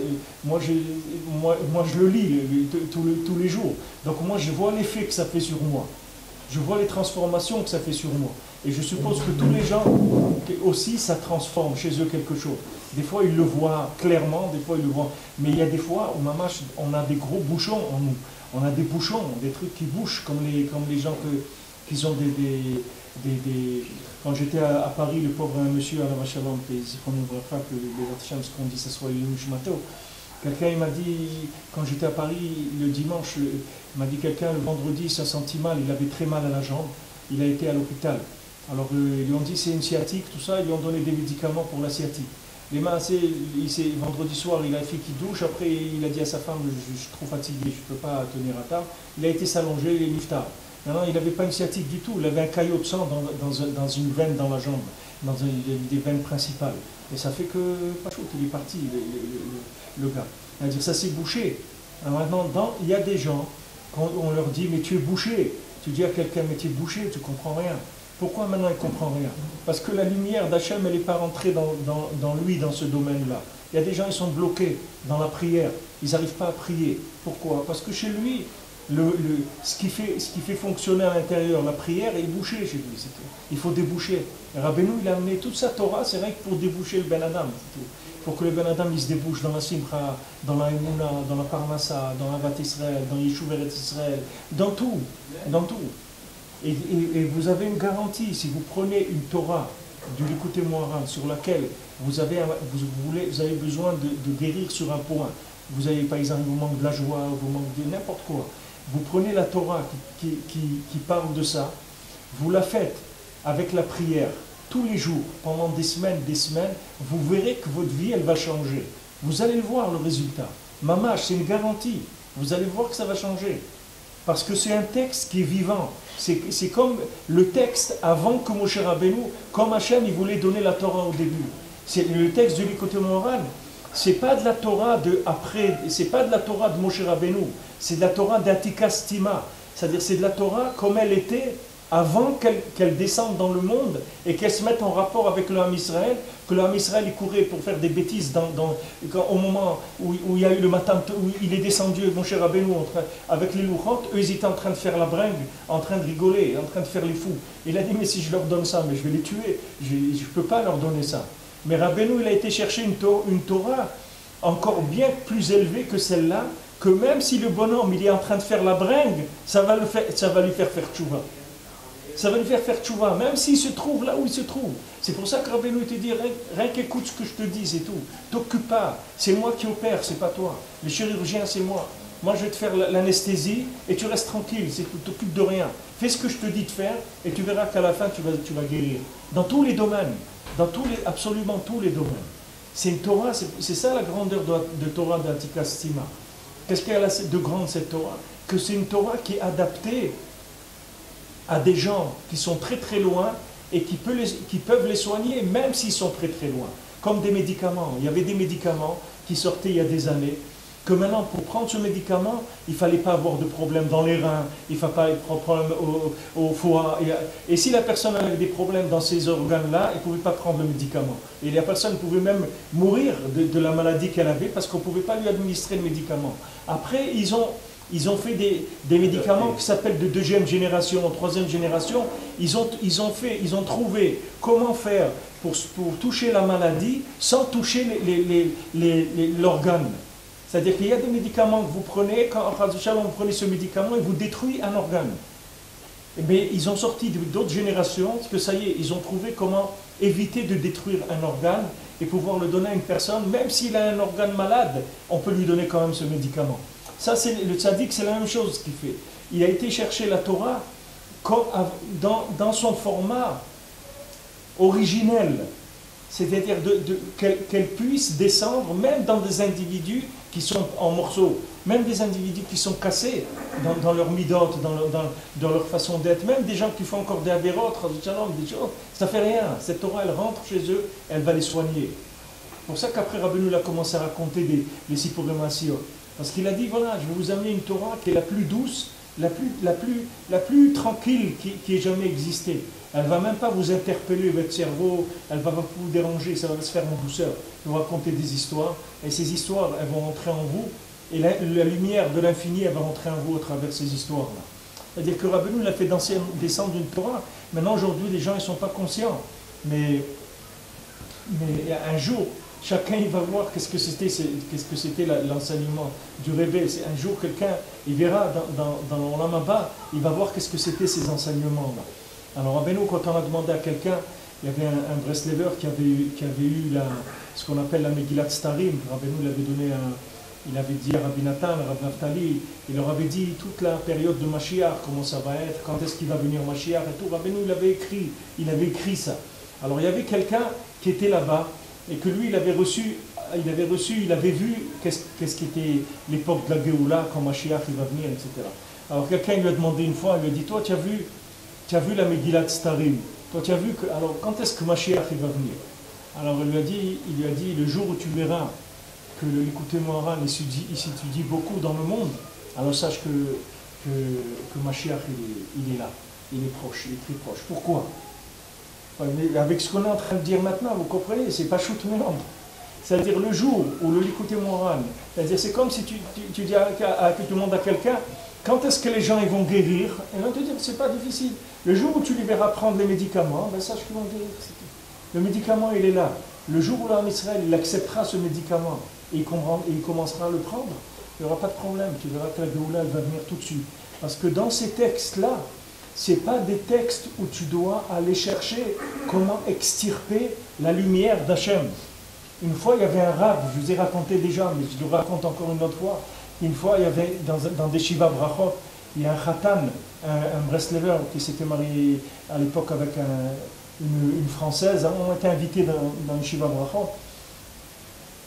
moi je le lis tous les jours, donc moi je vois l'effet que ça fait sur moi, je vois les transformations que ça fait sur moi, et je suppose que tous les gens aussi ça transforme chez eux quelque chose. Des fois ils le voient clairement, des fois ils le voient, mais il y a des fois où on a des gros bouchons en nous, on a des bouchons, des trucs qui bouchent comme les gens qui ont des... Quand j'étais à Paris, le pauvre monsieur à la Vachalom, que les Artichams, ce qu'on dit, ça soit Yush Mato, quelqu'un il m'a dit, quand j'étais à Paris le dimanche, il m'a dit quelqu'un le vendredi, il s'est senti mal, il avait très mal à la jambe, il a été à l'hôpital. Alors ils lui ont dit c'est une sciatique, tout ça, ils lui ont donné des médicaments pour la sciatique. Les mains, vendredi soir, il a fait qu'il douche, après il a dit à sa femme, je suis trop fatigué, je ne peux pas tenir à table. Il a été s'allonger, il est niftar. Maintenant, il n'avait pas une sciatique du tout, il avait un caillot de sang dans une veine dans la jambe, dans des veines principales. Et ça fait que, pas chaud, il est parti, le gars. C'est-à-dire, ça s'est bouché. Alors maintenant, il y a des gens, quand on leur dit, mais tu es bouché, tu dis à quelqu'un, mais tu es bouché, tu ne comprends rien. Pourquoi maintenant il ne comprend rien? Parce que la lumière d'Hachem, elle n'est pas rentrée dans lui, dans ce domaine-là. Il y a des gens, ils sont bloqués dans la prière, ils n'arrivent pas à prier. Pourquoi? Parce que chez lui, ce qui fait fonctionner à l'intérieur, la prière est bouchée chez lui, c'est tout. Il faut déboucher. Et Rabbeinu, il a amené toute sa Torah, c'est vrai que pour déboucher le Ben Adam, c'est tout. Pour que le Ben Adam il se débouche dans la Simcha, dans la Emouna, dans la Parnassa, dans la Vat Israël, dans Yeshuv Eretz Israël, dans tout. Et vous avez une garantie, si vous prenez une Torah du Likutei Moharan sur laquelle vous avez besoin de guérir sur un point, vous avez par exemple, vous manque de la joie, vous manque de n'importe quoi, vous prenez la Torah qui parle de ça, vous la faites avec la prière tous les jours, pendant des semaines, vous verrez que votre vie, elle va changer. Vous allez le voir, le résultat. Mamash, c'est une garantie. Vous allez voir que ça va changer. Parce que c'est un texte qui est vivant. C'est comme le texte avant que Moshe Rabbeinu, comme Hachem, il voulait donner la Torah au début. C'est le texte du Likutei Moharan. C'est pas de la Torah c'est pas de la Torah de Moshe Rabbeinu. C'est de la Torah d'Atika Stima. C'est-à-dire c'est de la Torah comme elle était avant qu'elle descende dans le monde et qu'elle se mette en rapport avec le Ham Israël, que le Ham Israël il courait pour faire des bêtises au moment où il y a eu le matin, où il est descendu, Moshe Rabbeinu, avec les louchot, eux ils étaient en train de faire la bringue, en train de rigoler, en train de faire les fous. Il a dit mais si je leur donne ça, mais je vais les tuer, je ne peux pas leur donner ça. Mais Rabbeinu il a été chercher une Torah encore bien plus élevée que celle-là, que même si le bonhomme il est en train de faire la bringue, ça va lui faire tchouva. Ça va lui faire tchouva, même s'il se trouve là où il se trouve. C'est pour ça que Rabbeinu te dit, rien qu'écoute ce que je te dis, c'est tout. T'occupe pas, c'est moi qui opère, c'est pas toi. Le chirurgien, c'est moi. Moi, je vais te faire l'anesthésie et tu restes tranquille, tu t'occupes de rien. Fais ce que je te dis de faire et tu verras qu'à la fin, tu vas guérir. Dans tous les domaines, absolument tous les domaines. C'est une Torah, c'est ça la grandeur de Torah d'Antika Stima. Qu'est-ce qu'elle a de grande cette Torah? Que c'est une Torah qui est adaptée à des gens qui sont très très loin et qui peuvent les soigner même s'ils sont très très loin. Comme des médicaments. Il y avait des médicaments qui sortaient il y a des années, que maintenant pour prendre ce médicament, il ne fallait pas avoir de problème dans les reins, il ne fallait pas avoir de problème au foie. Et si la personne avait des problèmes dans ces organes-là, elle ne pouvait pas prendre le médicament. Et la personne pouvait même mourir de la maladie qu'elle avait parce qu'on ne pouvait pas lui administrer le médicament. Après, ils ont fait des médicaments qui s'appellent de deuxième génération, troisième génération. Ils ont trouvé comment faire pour toucher la maladie sans toucher l'organe. C'est-à-dire qu'il y a des médicaments que vous prenez, quand vous prenez ce médicament, il vous détruit un organe. Mais ils ont sorti d'autres générations, parce que ça y est, ils ont trouvé comment éviter de détruire un organe et pouvoir le donner à une personne, même s'il a un organe malade, on peut lui donner quand même ce médicament. Ça, le tzaddik, c'est la même chose qu'il fait. Il a été chercher la Torah dans son format originel, c'est-à-dire qu'elle puisse descendre même dans des individus qui sont en morceaux, même des individus qui sont cassés dans leur midot, dans leur façon d'être, même des gens qui font encore des avérotes, des choses, ça fait rien. Cette Torah, elle rentre chez eux, elle va les soigner. C'est pour ça qu'après Rabbeinu a commencé à raconter les Sipurim Asiyot. Parce qu'il a dit, voilà, je vais vous amener une Torah qui est la plus douce, la plus tranquille qui ait jamais existé. Elle ne va même pas vous interpeller votre cerveau, elle ne va pas vous déranger, ça va se faire en douceur. Je vais vous raconter des histoires, et ces histoires, elles vont entrer en vous, et la lumière de l'infini, elle va entrer en vous à travers ces histoires-là. C'est-à-dire que Rabbeinu l'a fait descendre une Torah. Maintenant, aujourd'hui, les gens, ils ne sont pas conscients. Mais un jour, chacun il va voir qu'est-ce que c'était l'enseignement du Rebbe. Un jour, quelqu'un, il verra dans l'Olam Haba, il va voir qu'est-ce que c'était ces enseignements-là. Alors, Rabbeinu, quand on a demandé à quelqu'un, il y avait un Breslever qui avait eu ce qu'on appelle la Megillat Starim. Rabbeinu il avait dit à Rabbi Nathan, à Rabbi Naftali, il leur avait dit toute la période de Mashiach, comment ça va être, quand est-ce qu'il va venir Mashiach et tout. Rabbeinu, il avait écrit ça. Alors, il y avait quelqu'un qui était là-bas, et que lui, il avait vu qu'est-ce qui était l'époque de la Géoula, quand Mashiach il va venir, etc. Alors quelqu'un lui a demandé une fois, il lui a dit, toi tu as vu la Megillat Starim, toi tu as vu que, alors quand est-ce que Mashiach il va venir? Alors il lui a dit, le jour où tu verras que l'écouté Moharan il s'étudie beaucoup dans le monde, alors sache que Mashiach il est là, il est proche, il est très proche. Pourquoi? Mais avec ce qu'on est en train de dire maintenant, vous comprenez, c'est pas shoot mélandre. C'est-à-dire le jour où le Likutei Moharan, c'est-à-dire c'est comme si tu dis tu demandes à quelqu'un, quand est-ce que les gens ils vont guérir? Ils vont te dire, c'est pas difficile. Le jour où tu les verras prendre les médicaments, ben sache qu'ils vont guérir. Le médicament, il est là. Le jour où l'homme Israël, il acceptera ce médicament et il commencera à le prendre, il n'y aura pas de problème. Tu verras que la Géoula, elle va venir tout de suite. Parce que dans ces textes-là, ce n'est pas des textes où tu dois aller chercher comment extirper la lumière d'Hachem. Une fois, il y avait un rab, je vous ai raconté déjà, mais je le raconte encore une autre fois. Une fois, il y avait dans des Shiva Brachot, il y a un Khatan, un Breslever qui s'était marié à l'époque avec une Française. On était invités dans le Shiva Brachot.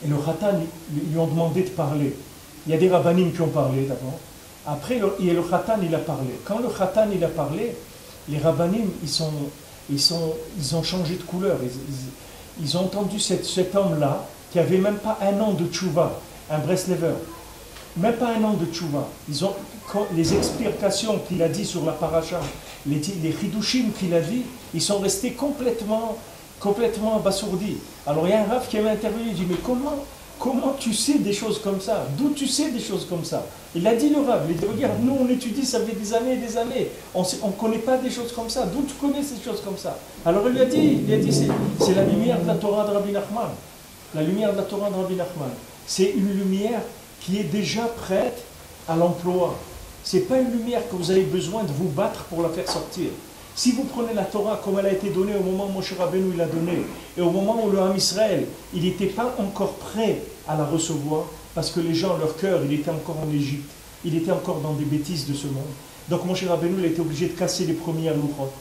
Et le Khatan, ils lui ont demandé de parler. Il y a des rabbanim qui ont parlé d'abord. Après, le Khatan, il a parlé. Quand le Khatan, il a parlé, les rabbanim, ils ont changé de couleur. Ils ont entendu cet homme-là, qui n'avait même pas un an de tchouva, un Breslever. Même pas un an de tchouva. Les explications qu'il a dit sur la paracha, les chidushim qu'il a dit, ils sont restés complètement abasourdis. Alors il y a un rav qui avait intervenu, il dit, mais comment tu sais des choses comme ça? D'où tu sais des choses comme ça? Il a dit le Rav, il a dit, regarde, nous on étudie, ça fait des années et des années, on ne connaît pas des choses comme ça, d'où tu connais ces choses comme ça? Alors il lui a dit c'est la lumière de la Torah de Rabbi Nachman. La lumière de la Torah de Rabbi Nachman. C'est une lumière qui est déjà prête à l'emploi. Ce n'est pas une lumière que vous avez besoin de vous battre pour la faire sortir. Si vous prenez la Torah comme elle a été donnée au moment où Moshe Rabbeinu l'a donnée, et au moment où le Ham Israël, il n'était pas encore prêt à la recevoir, parce que les gens, leur cœur, il était encore en Égypte, il était encore dans des bêtises de ce monde. Donc Moshe Rabbeinu, il a été obligé de casser les premières louchot.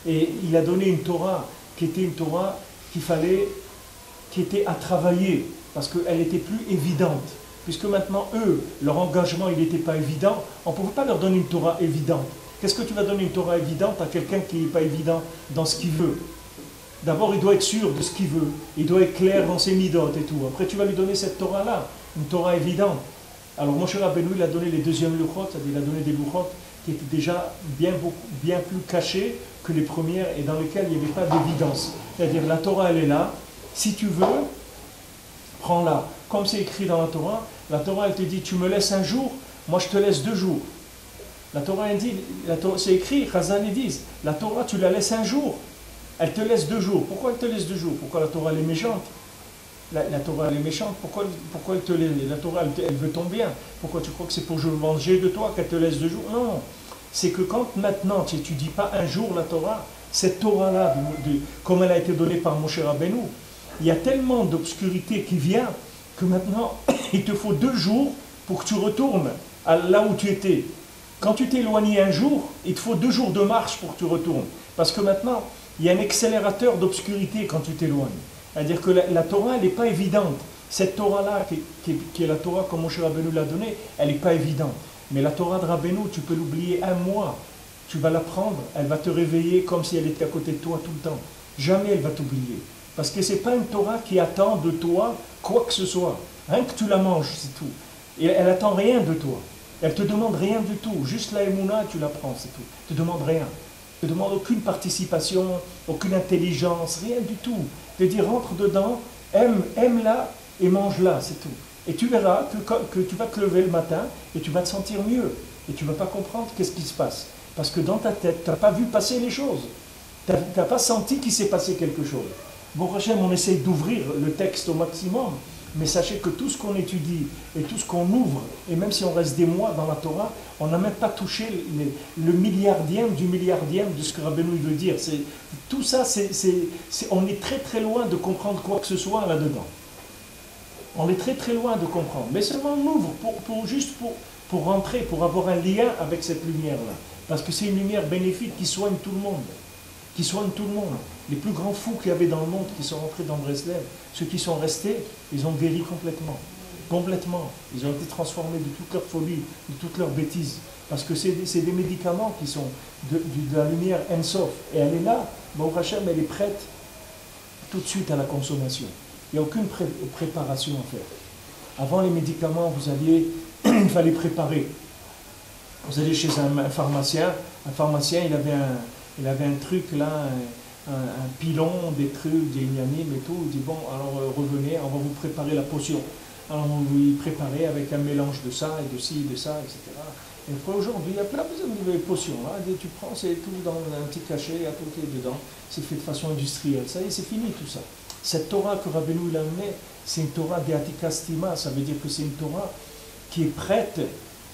Et il a donné une Torah qui était une Torah qui était à travailler, parce qu'elle n'était plus évidente. Puisque maintenant, eux, leur engagement, il n'était pas évident, on ne pouvait pas leur donner une Torah évidente. Qu'est-ce que tu vas donner une Torah évidente à quelqu'un qui n'est pas évident dans ce qu'il veut? D'abord, il doit être sûr de ce qu'il veut. Il doit être clair dans ses midotes et tout. Après, tu vas lui donner cette Torah-là, une Torah évidente. Alors, Moshe Rabbeinu, il a donné les deuxièmes louchot, c'est-à-dire il a donné des louchot qui étaient déjà bien plus cachées que les premières et dans lesquelles il n'y avait pas d'évidence. C'est-à-dire, la Torah, elle est là. Si tu veux, prends-la. Comme c'est écrit dans la Torah, elle te dit, tu me laisses un jour, moi je te laisse 2 jours. La Torah, elle dit, c'est écrit, Chazal, ils disent, la Torah, tu la laisses un jour. Elle te laisse 2 jours. Pourquoi elle te laisse 2 jours? Pourquoi la Torah, elle est méchante? La Torah, elle est méchante. Pourquoi elle te laisse? La Torah, elle veut ton bien. Pourquoi tu crois que c'est pour je manger de toi qu'elle te laisse 2 jours? Non. C'est que quand maintenant, tu n'étudies pas un jour la Torah, cette Torah-là, comme elle a été donnée par Moshe Rabbeinu, il y a tellement d'obscurité qui vient que maintenant, il te faut 2 jours pour que tu retournes à là où tu étais. Quand tu t'es éloigné un jour, il te faut 2 jours de marche pour que tu retournes. Parce que maintenant, il y a un accélérateur d'obscurité quand tu t'éloignes. C'est-à-dire que la Torah, elle n'est pas évidente. Cette Torah-là, qui est la Torah comme Moshe Rabbeinu l'a donnée, elle n'est pas évidente. Mais la Torah de Rabbeinu, tu peux l'oublier 1 mois. Tu vas la prendre, elle va te réveiller comme si elle était à côté de toi tout le temps. Jamais elle va t'oublier. Parce que ce n'est pas une Torah qui attend de toi quoi que ce soit. Rien que tu la manges, c'est tout. Et elle n'attend rien de toi. Elle ne te demande rien du tout. Juste la émouna, tu la prends, c'est tout. Elle ne te demande rien. Elle ne te demande aucune participation, aucune intelligence, rien du tout. Elle te dit, rentre dedans, aime-la et mange-la, c'est tout. Et tu verras que tu vas te lever le matin et tu vas te sentir mieux. Et tu ne vas pas comprendre qu'est-ce qui se passe. Parce que dans ta tête, tu n'as pas vu passer les choses. Tu n'as pas senti qu'il s'est passé quelque chose. Bon, Hachem, on essaye d'ouvrir le texte au maximum, mais sachez que tout ce qu'on étudie et tout ce qu'on ouvre, et même si on reste des mois dans la Torah, on n'a même pas touché le milliardième du milliardième de ce que Rabbeinu veut dire. Tout ça, on est très très loin de comprendre quoi que ce soit là-dedans. On est très très loin de comprendre. Mais seulement on ouvre pour rentrer, pour avoir un lien avec cette lumière-là. Parce que c'est une lumière bénéfique qui soigne tout le monde. Qui soigne tout le monde. Les plus grands fous qu'il y avait dans le monde qui sont rentrés dans Breslev, ceux qui sont restés, ils ont guéri complètement. Complètement. Ils ont été transformés de toute leur folie, de toute leur bêtise. Parce que c'est des médicaments qui sont de la lumière Ensof. Et elle est là, Baruch Hashem, elle est prête tout de suite à la consommation. Il n'y a aucune préparation à faire. Avant les médicaments, il fallait préparer. Vous allez chez un pharmacien, il avait un truc là, un pilon, des trucs, des ignanim et tout. Il dit bon, alors revenez, on va vous préparer la potion. Alors on vous y préparer avec un mélange de ça et de ci, de ça, etc. Et puis aujourd'hui, il n'y a pas besoin de potions. Là. Tu prends, c'est tout dans un petit cachet à côté dedans. C'est fait de façon industrielle. Ça y est, c'est fini tout ça. Cette Torah que Rabbeinu il a amenée, c'est une Torah d'Atikastima. Ça veut dire que c'est une Torah qui est prête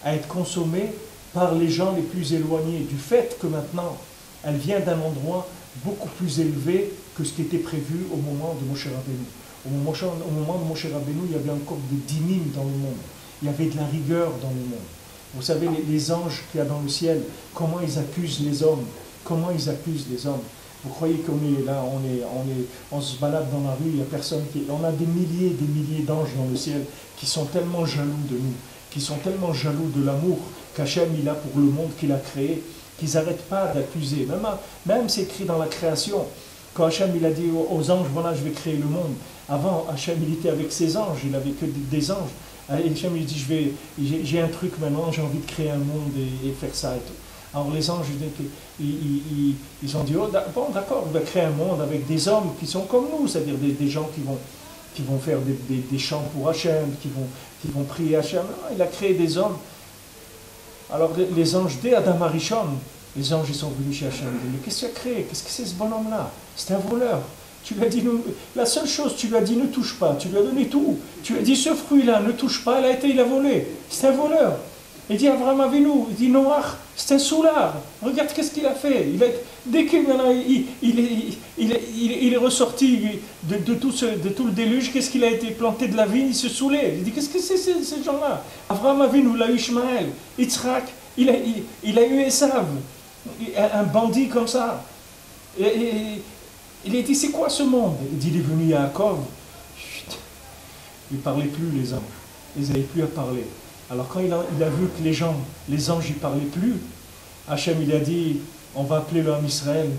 à être consommée par les gens les plus éloignés. Du fait que maintenant, elle vient d'un endroit beaucoup plus élevé que ce qui était prévu au moment de Moshe Rabbeinu. Au moment de Moshe Rabbeinu, il y avait encore des dynim dans le monde. Il y avait de la rigueur dans le monde. Vous savez, les anges qu'il y a dans le ciel, comment ils accusent les hommes. Comment ils accusent les hommes. Vous croyez qu'on est là, on se balade dans la rue, il n'y a personne qui... On a des milliers d'anges dans le ciel qui sont tellement jaloux de nous, qui sont tellement jaloux de l'amour qu'Hachem il a pour le monde qu'il a créé, qu'ils n'arrêtent pas d'accuser. Même c'est écrit dans la création, quand Hachem il a dit aux anges, voilà, je vais créer le monde. Avant, Hachem il était avec ses anges, il n'avait que des anges. Et Hachem il dit, j'ai un truc maintenant, j'ai envie de créer un monde et faire ça et tout. Alors les anges, ils ont dit, oh, bon d'accord, on va créer un monde avec des hommes qui sont comme nous, c'est-à-dire des gens qui vont faire des chants pour Hachem, qui vont prier Hachem. Non, il a créé des hommes. Alors les anges, dès Adam Arishon, les anges ils sont venus chez Hachem. Ils disent, mais qu'est-ce que tu as créé? Qu'est-ce que c'est ce bonhomme-là? C'est un voleur. Tu lui as dit, la seule chose, tu lui as dit, ne touche pas. Tu lui as donné tout. Tu lui as dit, ce fruit-là, ne touche pas. Il a volé. C'est un voleur. Il dit Abraham Avinu, il dit Noach, c'est un soulard. Regarde qu'est-ce qu'il a fait. Dès que maintenant il est ressorti de tout le déluge, qu'est-ce qu'il a été planté de la vigne, il se saoulait. Il dit, qu'est-ce que c'est ces gens-là? Abraham Avinu, il a eu Ishmaël, Yitzhak, il a eu Esav, un bandit comme ça. Et il a dit, c'est quoi ce monde? Il dit, il est venu à Yaakov. Il ne parlait plus, les anges. Ils n'avaient plus à parler. Alors quand il a vu que les anges n'y parlaient plus, Hachem il a dit, on va appeler le Ham Israël.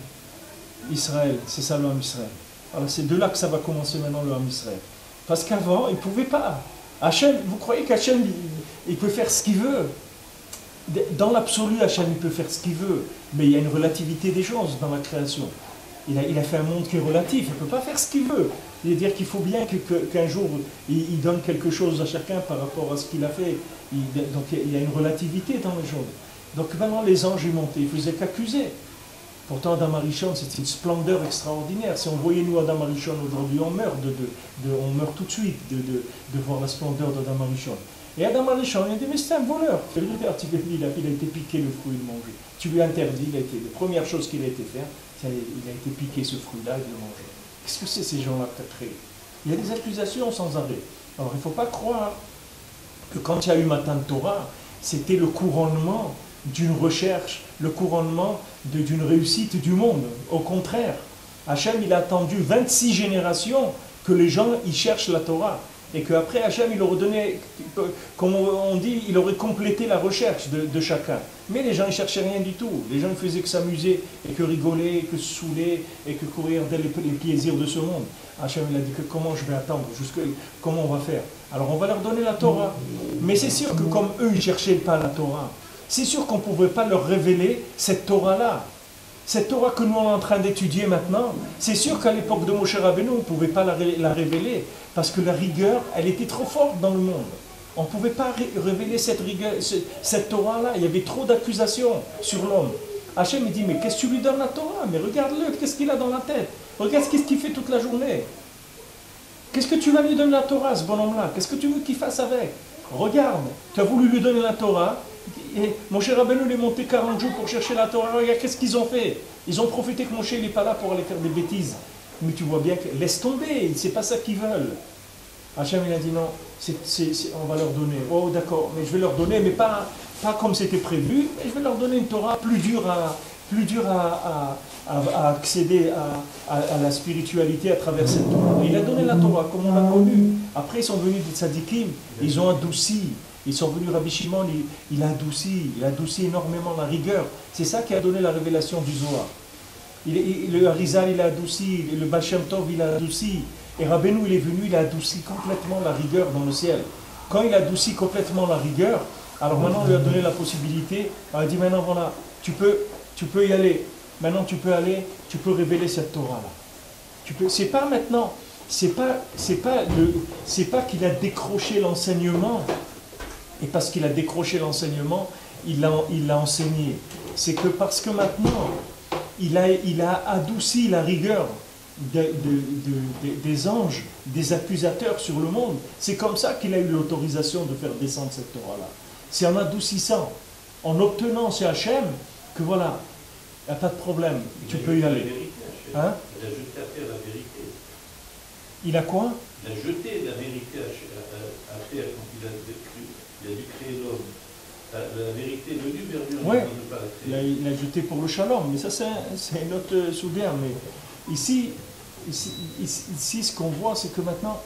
Israël, c'est ça le Ham Israël. Alors c'est de là que ça va commencer maintenant le Ham Israël. Parce qu'avant, il ne pouvait pas. Hachem, vous croyez qu'Hachem, il peut faire ce qu'il veut? Dans l'absolu, Hachem, il peut faire ce qu'il veut. Mais il y a une relativité des choses dans la création. Il a fait un monde qui est relatif, il ne peut pas faire ce qu'il veut. C'est-à-dire qu'il faut bien qu'un jour, il donne quelque chose à chacun par rapport à ce qu'il a fait. Donc il y a une relativité dans les choses. Donc maintenant les anges y montaient, ils ne faisaient qu'accuser. Pourtant Adam Arishon, c'est une splendeur extraordinaire. Si on voyait nous Adam Arishon aujourd'hui, on meurt, on meurt tout de suite de voir la splendeur d'Adam Arishon. Et Adam Arishon, il a dit, mais c'est un voleur. Il a été piqué le fruit de manger. Tu lui as interdit, la première chose qu'il a été faire, il a été piqué ce fruit-là et de le manger. Qu'est-ce que c'est ces gens-là que tu as créés? Il y a des accusations sans arrêt. Alors il ne faut pas croire que quand il y a eu Matan Torah, c'était le couronnement d'une recherche, le couronnement d'une réussite du monde. Au contraire, Hachem il a attendu 26 générations que les gens y cherchent la Torah. Et qu'après Hachem il aurait donné, comme on dit, il aurait complété la recherche de chacun. Mais les gens ne cherchaient rien du tout. Les gens ne faisaient que s'amuser, et que rigoler, et que se saouler, et que courir dès les plaisirs de ce monde. Hachem il a dit que comment je vais attendre, comment on va faire? Alors on va leur donner la Torah. Mais c'est sûr que comme eux ils ne cherchaient pas la Torah, c'est sûr qu'on ne pouvait pas leur révéler cette Torah-là. Cette Torah que nous on est en train d'étudier maintenant, c'est sûr qu'à l'époque de Moshe Rabbeinu, on ne pouvait pas la révéler, parce que la rigueur, elle était trop forte dans le monde. On ne pouvait pas révéler cette rigueur, cette Torah-là, il y avait trop d'accusations sur l'homme. Hachem il dit, mais qu'est-ce que tu lui donnes la Torah? Mais regarde-le, qu'est-ce qu'il a dans la tête? Regarde ce qu'il fait toute la journée. Qu'est-ce que tu vas lui donner la Torah, ce bonhomme-là? Qu'est-ce que tu veux qu'il fasse avec? Regarde, tu as voulu lui donner la Torah, et Moshe Rabbeinu il est monté 40 jours pour chercher la Torah. Regarde, qu'est-ce qu'ils ont fait? Ils ont profité que Moshe n'est pas là pour aller faire des bêtises. Mais tu vois bien que, laisse tomber, c'est pas ça qu'ils veulent. Hachem il a dit non, on va leur donner. Oh d'accord, mais je vais leur donner, mais pas comme c'était prévu, mais je vais leur donner une Torah plus dure à accéder à la spiritualité à travers cette Torah. Il a donné la Torah comme on l'a connue. Après ils sont venus des tzadikim, ils ont adouci. Ils sont venus, Rabbi Shimon, il a adouci énormément la rigueur. C'est ça qui a donné la révélation du Zohar. Le Harizal, il a adouci, le Baal Shem Tov, il a adouci. Et Rabbeinu, il est venu, il a adouci complètement la rigueur dans le ciel. Quand il a adouci complètement la rigueur, alors maintenant, on lui a donné la possibilité. Il a dit, maintenant, voilà, tu peux y aller. Maintenant, tu peux aller, tu peux révéler cette Torah-là. C'est pas maintenant, c'est pas qu'il a décroché l'enseignement. Et parce qu'il a décroché l'enseignement, il l'a enseigné. C'est que parce que maintenant, il a adouci la rigueur des anges, des accusateurs sur le monde. C'est comme ça qu'il a eu l'autorisation de faire descendre cette Torah-là. C'est en adoucissant, en obtenant chez Hachem, que voilà, il n'y a pas de problème, tu peux y aller. Hein? Il a jeté à terre la vérité. Il a quoi? Il a jeté la vérité à terre quand il a dû créer l'homme. La vérité est venue vers lui, on ne peut pas la créer. Il a jeté pour le shalom, mais ça c'est une autre soudain. Mais ici, ce qu'on voit, c'est que maintenant,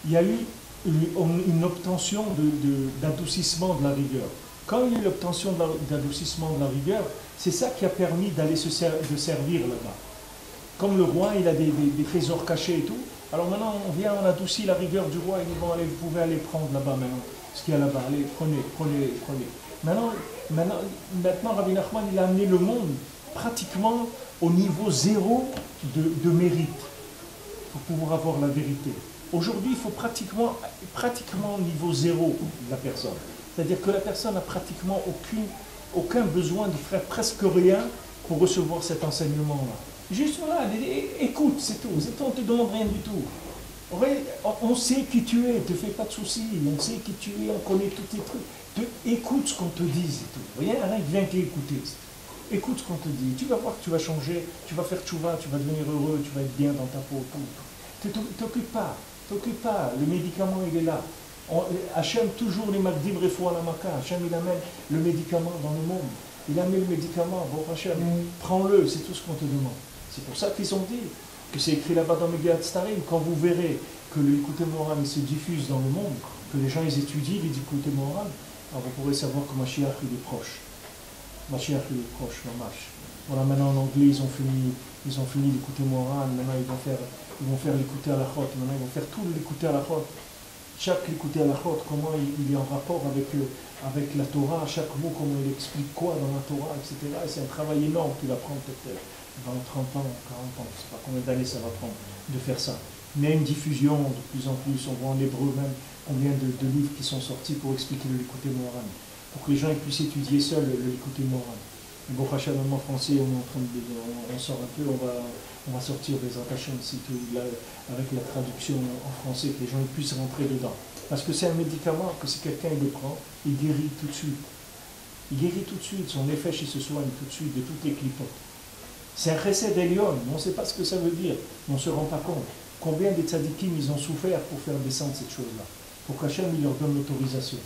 il y a eu une obtention d'adoucissement de la rigueur. Quand il y a eu l'obtention d'adoucissement de la rigueur, c'est ça qui a permis d'aller de servir là-bas. Comme le roi, il a des trésors cachés et tout, alors maintenant on adoucit la rigueur du roi, et dit bon allez, vous pouvez aller prendre là-bas maintenant, ce qu'il y a là-bas, allez, prenez. Maintenant Rabbi Nachman, il a amené le monde pratiquement au niveau zéro de mérite, pour pouvoir avoir la vérité. Aujourd'hui, il faut pratiquement au niveau zéro de la personne. C'est-à-dire que la personne n'a pratiquement aucun besoin de faire presque rien pour recevoir cet enseignement-là. Juste là, écoute, c'est tout. On ne te demande rien du tout. On sait qui tu es, ne te fais pas de soucis. On sait qui tu es, on connaît tous tes trucs. Écoute ce qu'on te dit, c'est tout. Rien que viens t'écouter. écoute ce qu'on te dit, tu vas voir que tu vas changer, tu vas faire tchouva, tu vas devenir heureux, tu vas être bien dans ta peau, tout. T'occupe pas, le médicament il est là. Hachem, toujours les magdim refoua la maka, Hachem il amène le médicament dans le monde, il amène le médicament, bon Hachem, prends-le, c'est tout ce qu'on te demande. C'est pour ça qu'ils ont dit, que c'est écrit là-bas dans Megillat Starim, quand vous verrez que l'écouté moral se diffuse dans le monde, que les gens ils étudient l'écouté moral, alors vous pourrez savoir que Mashiach il est proche. Mashiach il est proche, Mamash. Voilà, maintenant en anglais ils ont fini l'écouté moral, maintenant ils vont faire l'écouté à la chot, maintenant ils vont faire tout l'écouté à la chot. Chaque l'écouté à la chot, comment il est en rapport avec la Torah, chaque mot, comment il explique quoi dans la Torah, etc. Et c'est un travail énorme qu'il va prendre peut-être 20, 30 ans, 40 ans, je ne sais pas combien d'années ça va prendre de faire ça. Mais une diffusion de plus en plus, on voit en hébreu même combien de livres qui sont sortis pour expliquer le l'écouté moral, pour que les gens puissent étudier seuls le l'écouté moral. Le Baruch Hashem, en français, on sort un peu, on va sortir des attachants avec la traduction en français, que les gens puissent rentrer dedans. Parce que c'est un médicament que si quelqu'un le prend, il guérit tout de suite. Il guérit tout de suite, son effet il se soigne tout de suite de toutes les clipotes. C'est un chesed elyon, on ne sait pas ce que ça veut dire, on ne se rend pas compte. Combien des tzadikim ils ont souffert pour faire descendre cette chose-là, pour qu'Hachem il leur donne l'autorisation.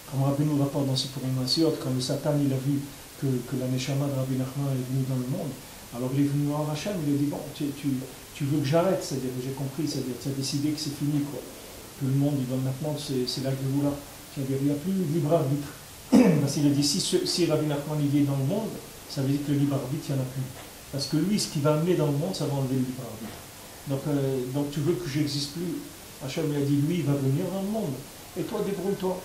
Comme Rabbi nous rapporte dans Sipurim Masiot, quand le Satan il a vu que la Neshama de Rabbi Nachman est venue dans le monde, alors il est venu voir Hachem, il a dit bon, tu veux que j'arrête, c'est-à-dire que j'ai compris, c'est-à-dire que tu as décidé que c'est fini, quoi. Que le monde, il va maintenant, c'est la Géoula, c'est-à-dire il n'y a plus de libre arbitre. Parce qu'il a dit si Rabbi Nachman il est dans le monde, ça veut dire que le libre arbitre, il n'y en a plus. Parce que lui, ce qu'il va amener dans le monde, ça va enlever le libre arbitre. Donc tu veux que j'existe plus. Hachem lui a dit, lui, il va venir dans le monde. Et toi, débrouille-toi.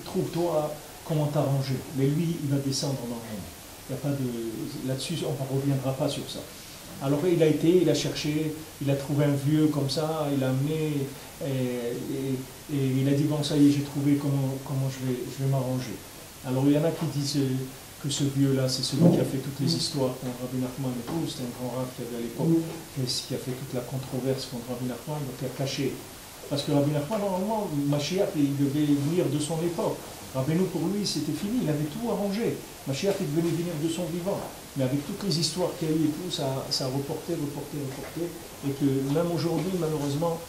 Trouve-toi comment t'arranger. Mais lui, il va descendre dans le monde. Il n'y a pas de... Là-dessus, on ne reviendra pas sur ça. Alors il a cherché, il a trouvé un vieux comme ça, il a amené, et il a dit, bon, ça y est, j'ai trouvé comment je vais m'arranger. Alors il y en a qui disent que ce vieux-là, c'est celui qui a fait toutes les histoires contre Rabbi Nachman et tout, c'était un grand rave qui avait à l'époque, qui a fait toute la controverse contre Rabbi Nachman, donc il a caché. Parce que Rabbi Nachman, normalement, Mashiach, il devait venir de son époque. Rabbeinu, pour lui, c'était fini, il avait tout arrangé. Mashiach, il devait venir de son vivant. Mais avec toutes les histoires qu'il y a eu et tout, ça a reporté. Et que même aujourd'hui, malheureusement,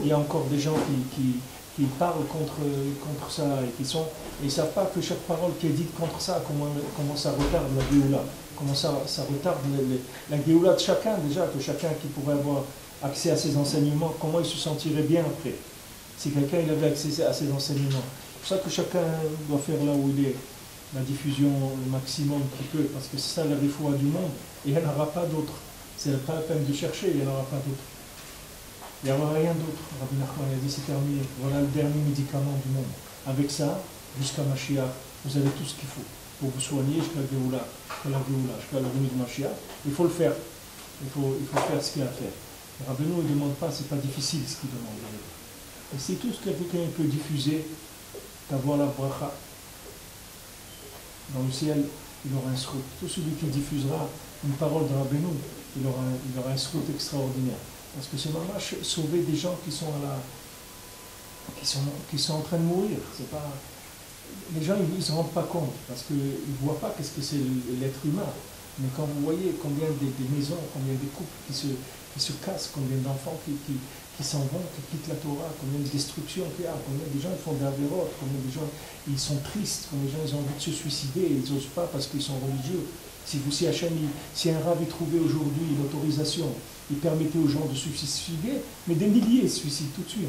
il y a encore des gens qui parlent contre ça et ils ne savent pas que chaque parole qui est dite contre ça, comment ça retarde la Géoula, comment ça retarde la Géoula de chacun déjà, que chacun qui pourrait avoir accès à ces enseignements, comment il se sentirait bien après, si quelqu'un il avait accès à ces enseignements. C'est pour ça que chacun doit faire là où il est, la diffusion le maximum qu'il peut, parce que c'est ça la réfoua du monde, et il n'y en aura pas d'autre. C'est pas la peine de chercher, il n'y en aura pas d'autre. Il n'y aura rien d'autre. Rabbi Nachman a dit c'est terminé, voilà le dernier médicament du monde. Avec ça, jusqu'à Mashiach, vous avez tout ce qu'il faut pour vous soigner jusqu'à la Géoula, jusqu'à la venue de Mashiach. Il faut le faire. Il faut faire ce qu'il y a à faire. Rabbeinu ne demande pas, c'est pas difficile ce qu'il demande. Et c'est tout ce que quelqu'un peut diffuser, d'avoir la bracha. Dans le ciel, il aura un srout. Tout celui qui diffusera une parole de Rabbeinu, il aura un srout extraordinaire. Parce que c'est vraiment sauver des gens qui sont en train de mourir. C'est pas... Les gens, ils ne se rendent pas compte, parce qu'ils ne voient pas qu'est-ce que c'est l'être humain. Mais quand vous voyez combien des maisons, combien de couples qui se cassent, combien d'enfants qui s'en vont, qui quittent la Torah, combien de destructions qu'il y a, combien de gens ils font des avérotes, combien de gens ils sont tristes, combien de gens ils ont envie de se suicider et ils n'osent pas parce qu'ils sont religieux. Si un rave trouvait aujourd'hui l'autorisation, il permettait aux gens de se suicider, mais des milliers se suicident tout de suite.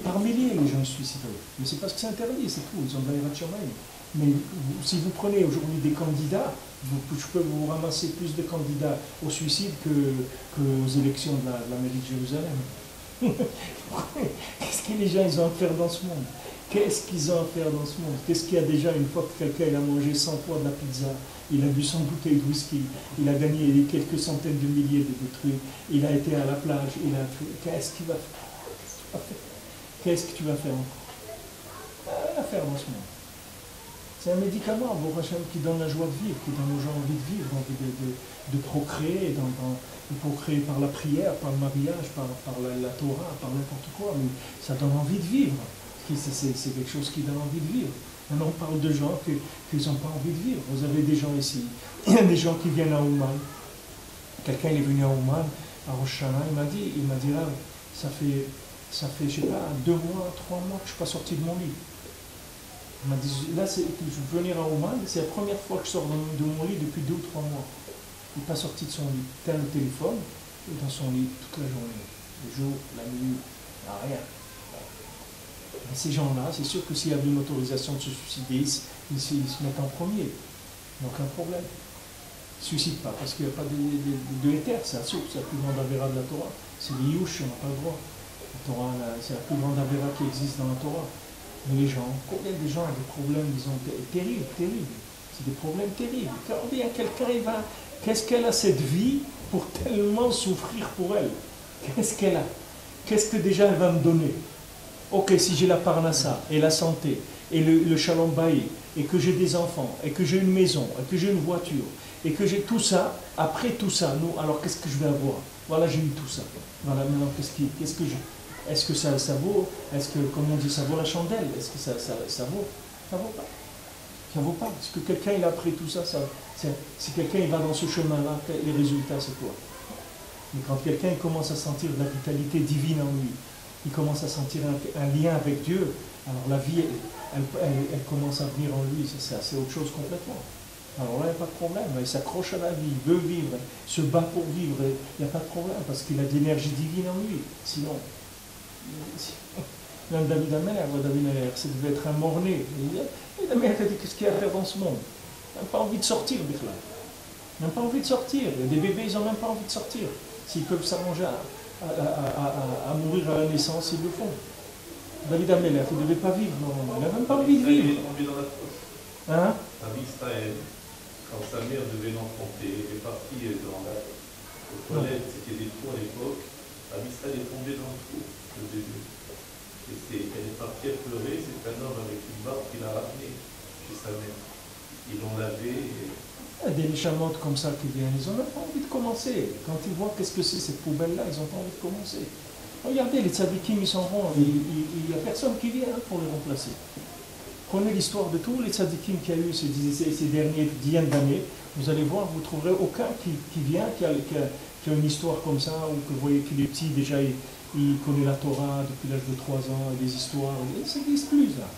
Par milliers les gens se suicident. Mais c'est parce que c'est interdit, c'est tout, ils ont de la Shamayim. Mais si vous prenez aujourd'hui des candidats, je peux vous ramasser plus de candidats au suicide qu'aux élections de la mairie de Jérusalem. Qu'est-ce que les gens ils ont à faire dans ce monde? Qu'est-ce qu'ils ont à faire dans ce monde? Qu'est-ce qu'il y a déjà une fois que quelqu'un a mangé 100 fois de la pizza, il a bu 100 bouteilles de whisky, il a gagné quelques centaines de milliers de trucs, il a été à la plage, qu'est-ce qu'il va faire? Qu'est-ce que tu vas faire encore? Rien à faire dans ce monde. C'est un médicament, Baruch Hashem, qui donne la joie de vivre, qui donne aux gens envie de vivre, envie de procréer, de procréer par la prière, par le mariage, par la Torah, par n'importe quoi, mais ça donne envie de vivre. C'est quelque chose qui donne envie de vivre. Maintenant, on parle de gens qui n'ont pas envie de vivre. Vous avez des gens ici, il y a des gens qui viennent à Ouman. Quelqu'un est venu à Ouman, à Rosh Hashanah, il m'a dit là, ça fait, je sais pas, 2 mois, 3 mois que je ne suis pas sorti de mon lit. Il m'a dit, là, je veux venir à Ouman, c'est la première fois que je sors de mon lit depuis 2 ou 3 mois. Il n'est pas sorti de son lit. Il a le téléphone, il est dans son lit toute la journée. Le jour, la nuit, rien. Mais ces gens-là, c'est sûr que s'il y avait une autorisation de se suicider, ils se mettent en premier. Donc un problème. Ils ne se suicident pas parce qu'il n'y a pas de éther, c'est la plus grande avéra de la Torah. C'est les Yush, on n'a pas le droit. La Torah, c'est la plus grande avéra qui existe dans la Torah. Mais les gens, combien de gens ont des problèmes, disons, terribles, terribles. C'est des problèmes terribles. Quand on dit à quelqu'un, qu'est-ce qu'elle a cette vie pour tellement souffrir pour elle? Qu'est-ce qu'elle a? Qu'est-ce que déjà elle va me donner? Ok, si j'ai la parnassa et la santé et le shalom baï et que j'ai des enfants et que j'ai une maison et que j'ai une voiture et que j'ai tout ça, après tout ça, alors qu'est-ce que je vais avoir? Voilà, j'ai eu tout ça. Voilà, maintenant qu'est-ce que j'ai? Est-ce que ça vaut? Est-ce que, comme on dit, ça vaut la chandelle? Est-ce que ça vaut? Ça vaut pas. Ça vaut pas. Est-ce que quelqu'un il a pris tout ça, si quelqu'un il va dans ce chemin-là, les résultats c'est quoi? Mais quand quelqu'un commence à sentir de la vitalité divine en lui, il commence à sentir un lien avec Dieu, alors la vie, elle commence à venir en lui, c'est autre chose complètement. Alors là, il n'y a pas de problème, il s'accroche à la vie, il veut vivre, il se bat pour vivre, il n'y a pas de problème, parce qu'il a de l'énergie divine en lui. Sinon, même David Améler, ça devait être un mort-né. David Améler a dit, qu'est-ce qu'il y a à faire dans ce monde? Il n'a pas envie de sortir, Bichla. Il n'a pas envie de sortir. Il y a des bébés, ils n'ont même pas envie de sortir. S'ils peuvent s'arranger à mourir à la naissance, ils le font. David Améler, il ne devait pas vivre, normalement. Il n'a même pas envie de vivre. Il est tombé dans la fosse. Hein? Rabbi Israël, quand sa mère devait l'enfanter, il est parti aux toilettes, c'était des trous à l'époque. Rabbi Israël est tombé dans le trou, le bébé. Elle est partie à pleurer, c'est un homme avec une barbe qui l'a ramené chez sa mère. Ils l'ont lavé. Il y a des méchamantes comme ça qui viennent, ils n'ont même pas envie de commencer. Quand ils voient qu'est-ce que c'est cette poubelle-là, ils n'ont pas envie de commencer. Regardez, les tzadikim, ils s'en vont, il n'y a personne qui vient pour les remplacer. Prenez l'histoire de tous les tzadikim qu'il y a eu ces dernières dizaines d'années, vous allez voir, vous ne trouverez aucun qui vient, qui a une histoire comme ça, ou que vous voyez qu'il est petit, déjà il connaît la Torah depuis l'âge de 3 ans, et des histoires, ça n'existe plus là.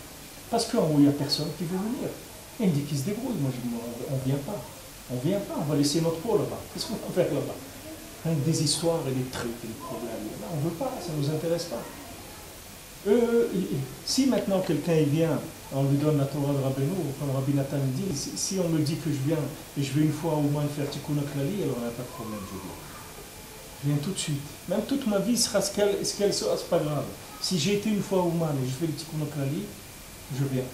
Parce qu'en haut, il n'y a personne qui veut venir. Il me dit qu'il se débrouille, moi je dis, on ne vient pas. On ne vient pas, on va laisser notre peau là-bas. Qu'est-ce qu'on va faire là-bas? Avec des histoires et des trucs et des problèmes. Là, on ne veut pas, ça ne nous intéresse pas. Si maintenant quelqu'un vient, on lui donne la Torah de Rabbeinu, comme Rabbi Nathan dit, si on me dit que je viens et je vais une fois au moins faire Tikkun HaKlali, alors il n'y a pas de problème, je viens. Je viens tout de suite. Même toute ma vie sera ce qu'elle sera, c'est pas grave. Si j'ai été une fois au Ouman et je fais le Tikkun HaKlali, je viens.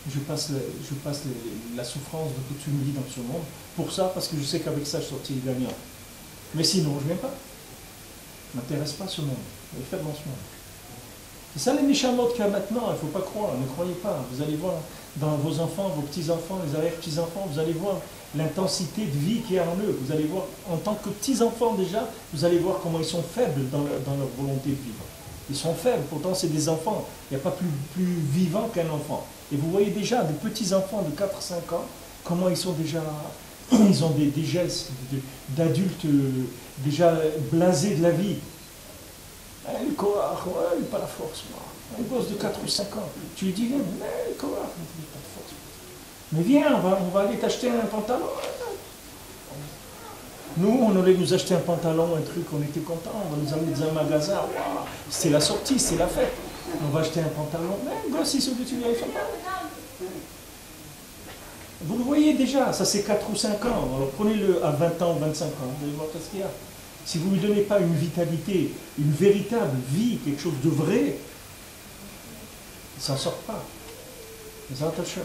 Je passe la souffrance de toute une vie dans ce monde, pour ça, parce que je sais qu'avec ça, je sortirai gagnant. Mais sinon, je ne viens pas. Ça ne m'intéresse pas ce monde. Je vais faire dans ce monde. C'est ça les méchamot qu'il y a maintenant, il ne faut pas croire, ne croyez pas. Vous allez voir dans vos enfants, vos petits-enfants, les arrière-petits-enfants, vous allez voir l'intensité de vie qu'il y a en eux. Vous allez voir, en tant que petits-enfants déjà, vous allez voir comment ils sont faibles dans leur volonté de vivre. Ils sont faibles, pourtant c'est des enfants. Il n'y a pas plus vivant qu'un enfant. Et vous voyez déjà des petits-enfants de 4-5 ans, comment ils sont déjà... Ils ont des gestes d'adultes déjà blasés de la vie. Le Korach, il n'a pas la force, moi. Un gosse de 4 ou 5 ans. Tu lui dis, viens, le Korach, il n'a pas de force. Mais viens, on va aller t'acheter un pantalon. Nous, on allait nous acheter un pantalon, un truc, on était contents, on va nous amener dans un magasin. Wow, c'est la sortie, c'est la fête. On va acheter un pantalon. Mais gosse, il se dit, tu viens, il fait pas. Vous le voyez déjà, ça c'est 4 ou 5 ans. Alors prenez-le à 20 ans, 25 ans, vous allez voir ce qu'il y a. Si vous ne lui donnez pas une vitalité, une véritable vie, quelque chose de vrai, il ne s'en sort pas. Les attachants.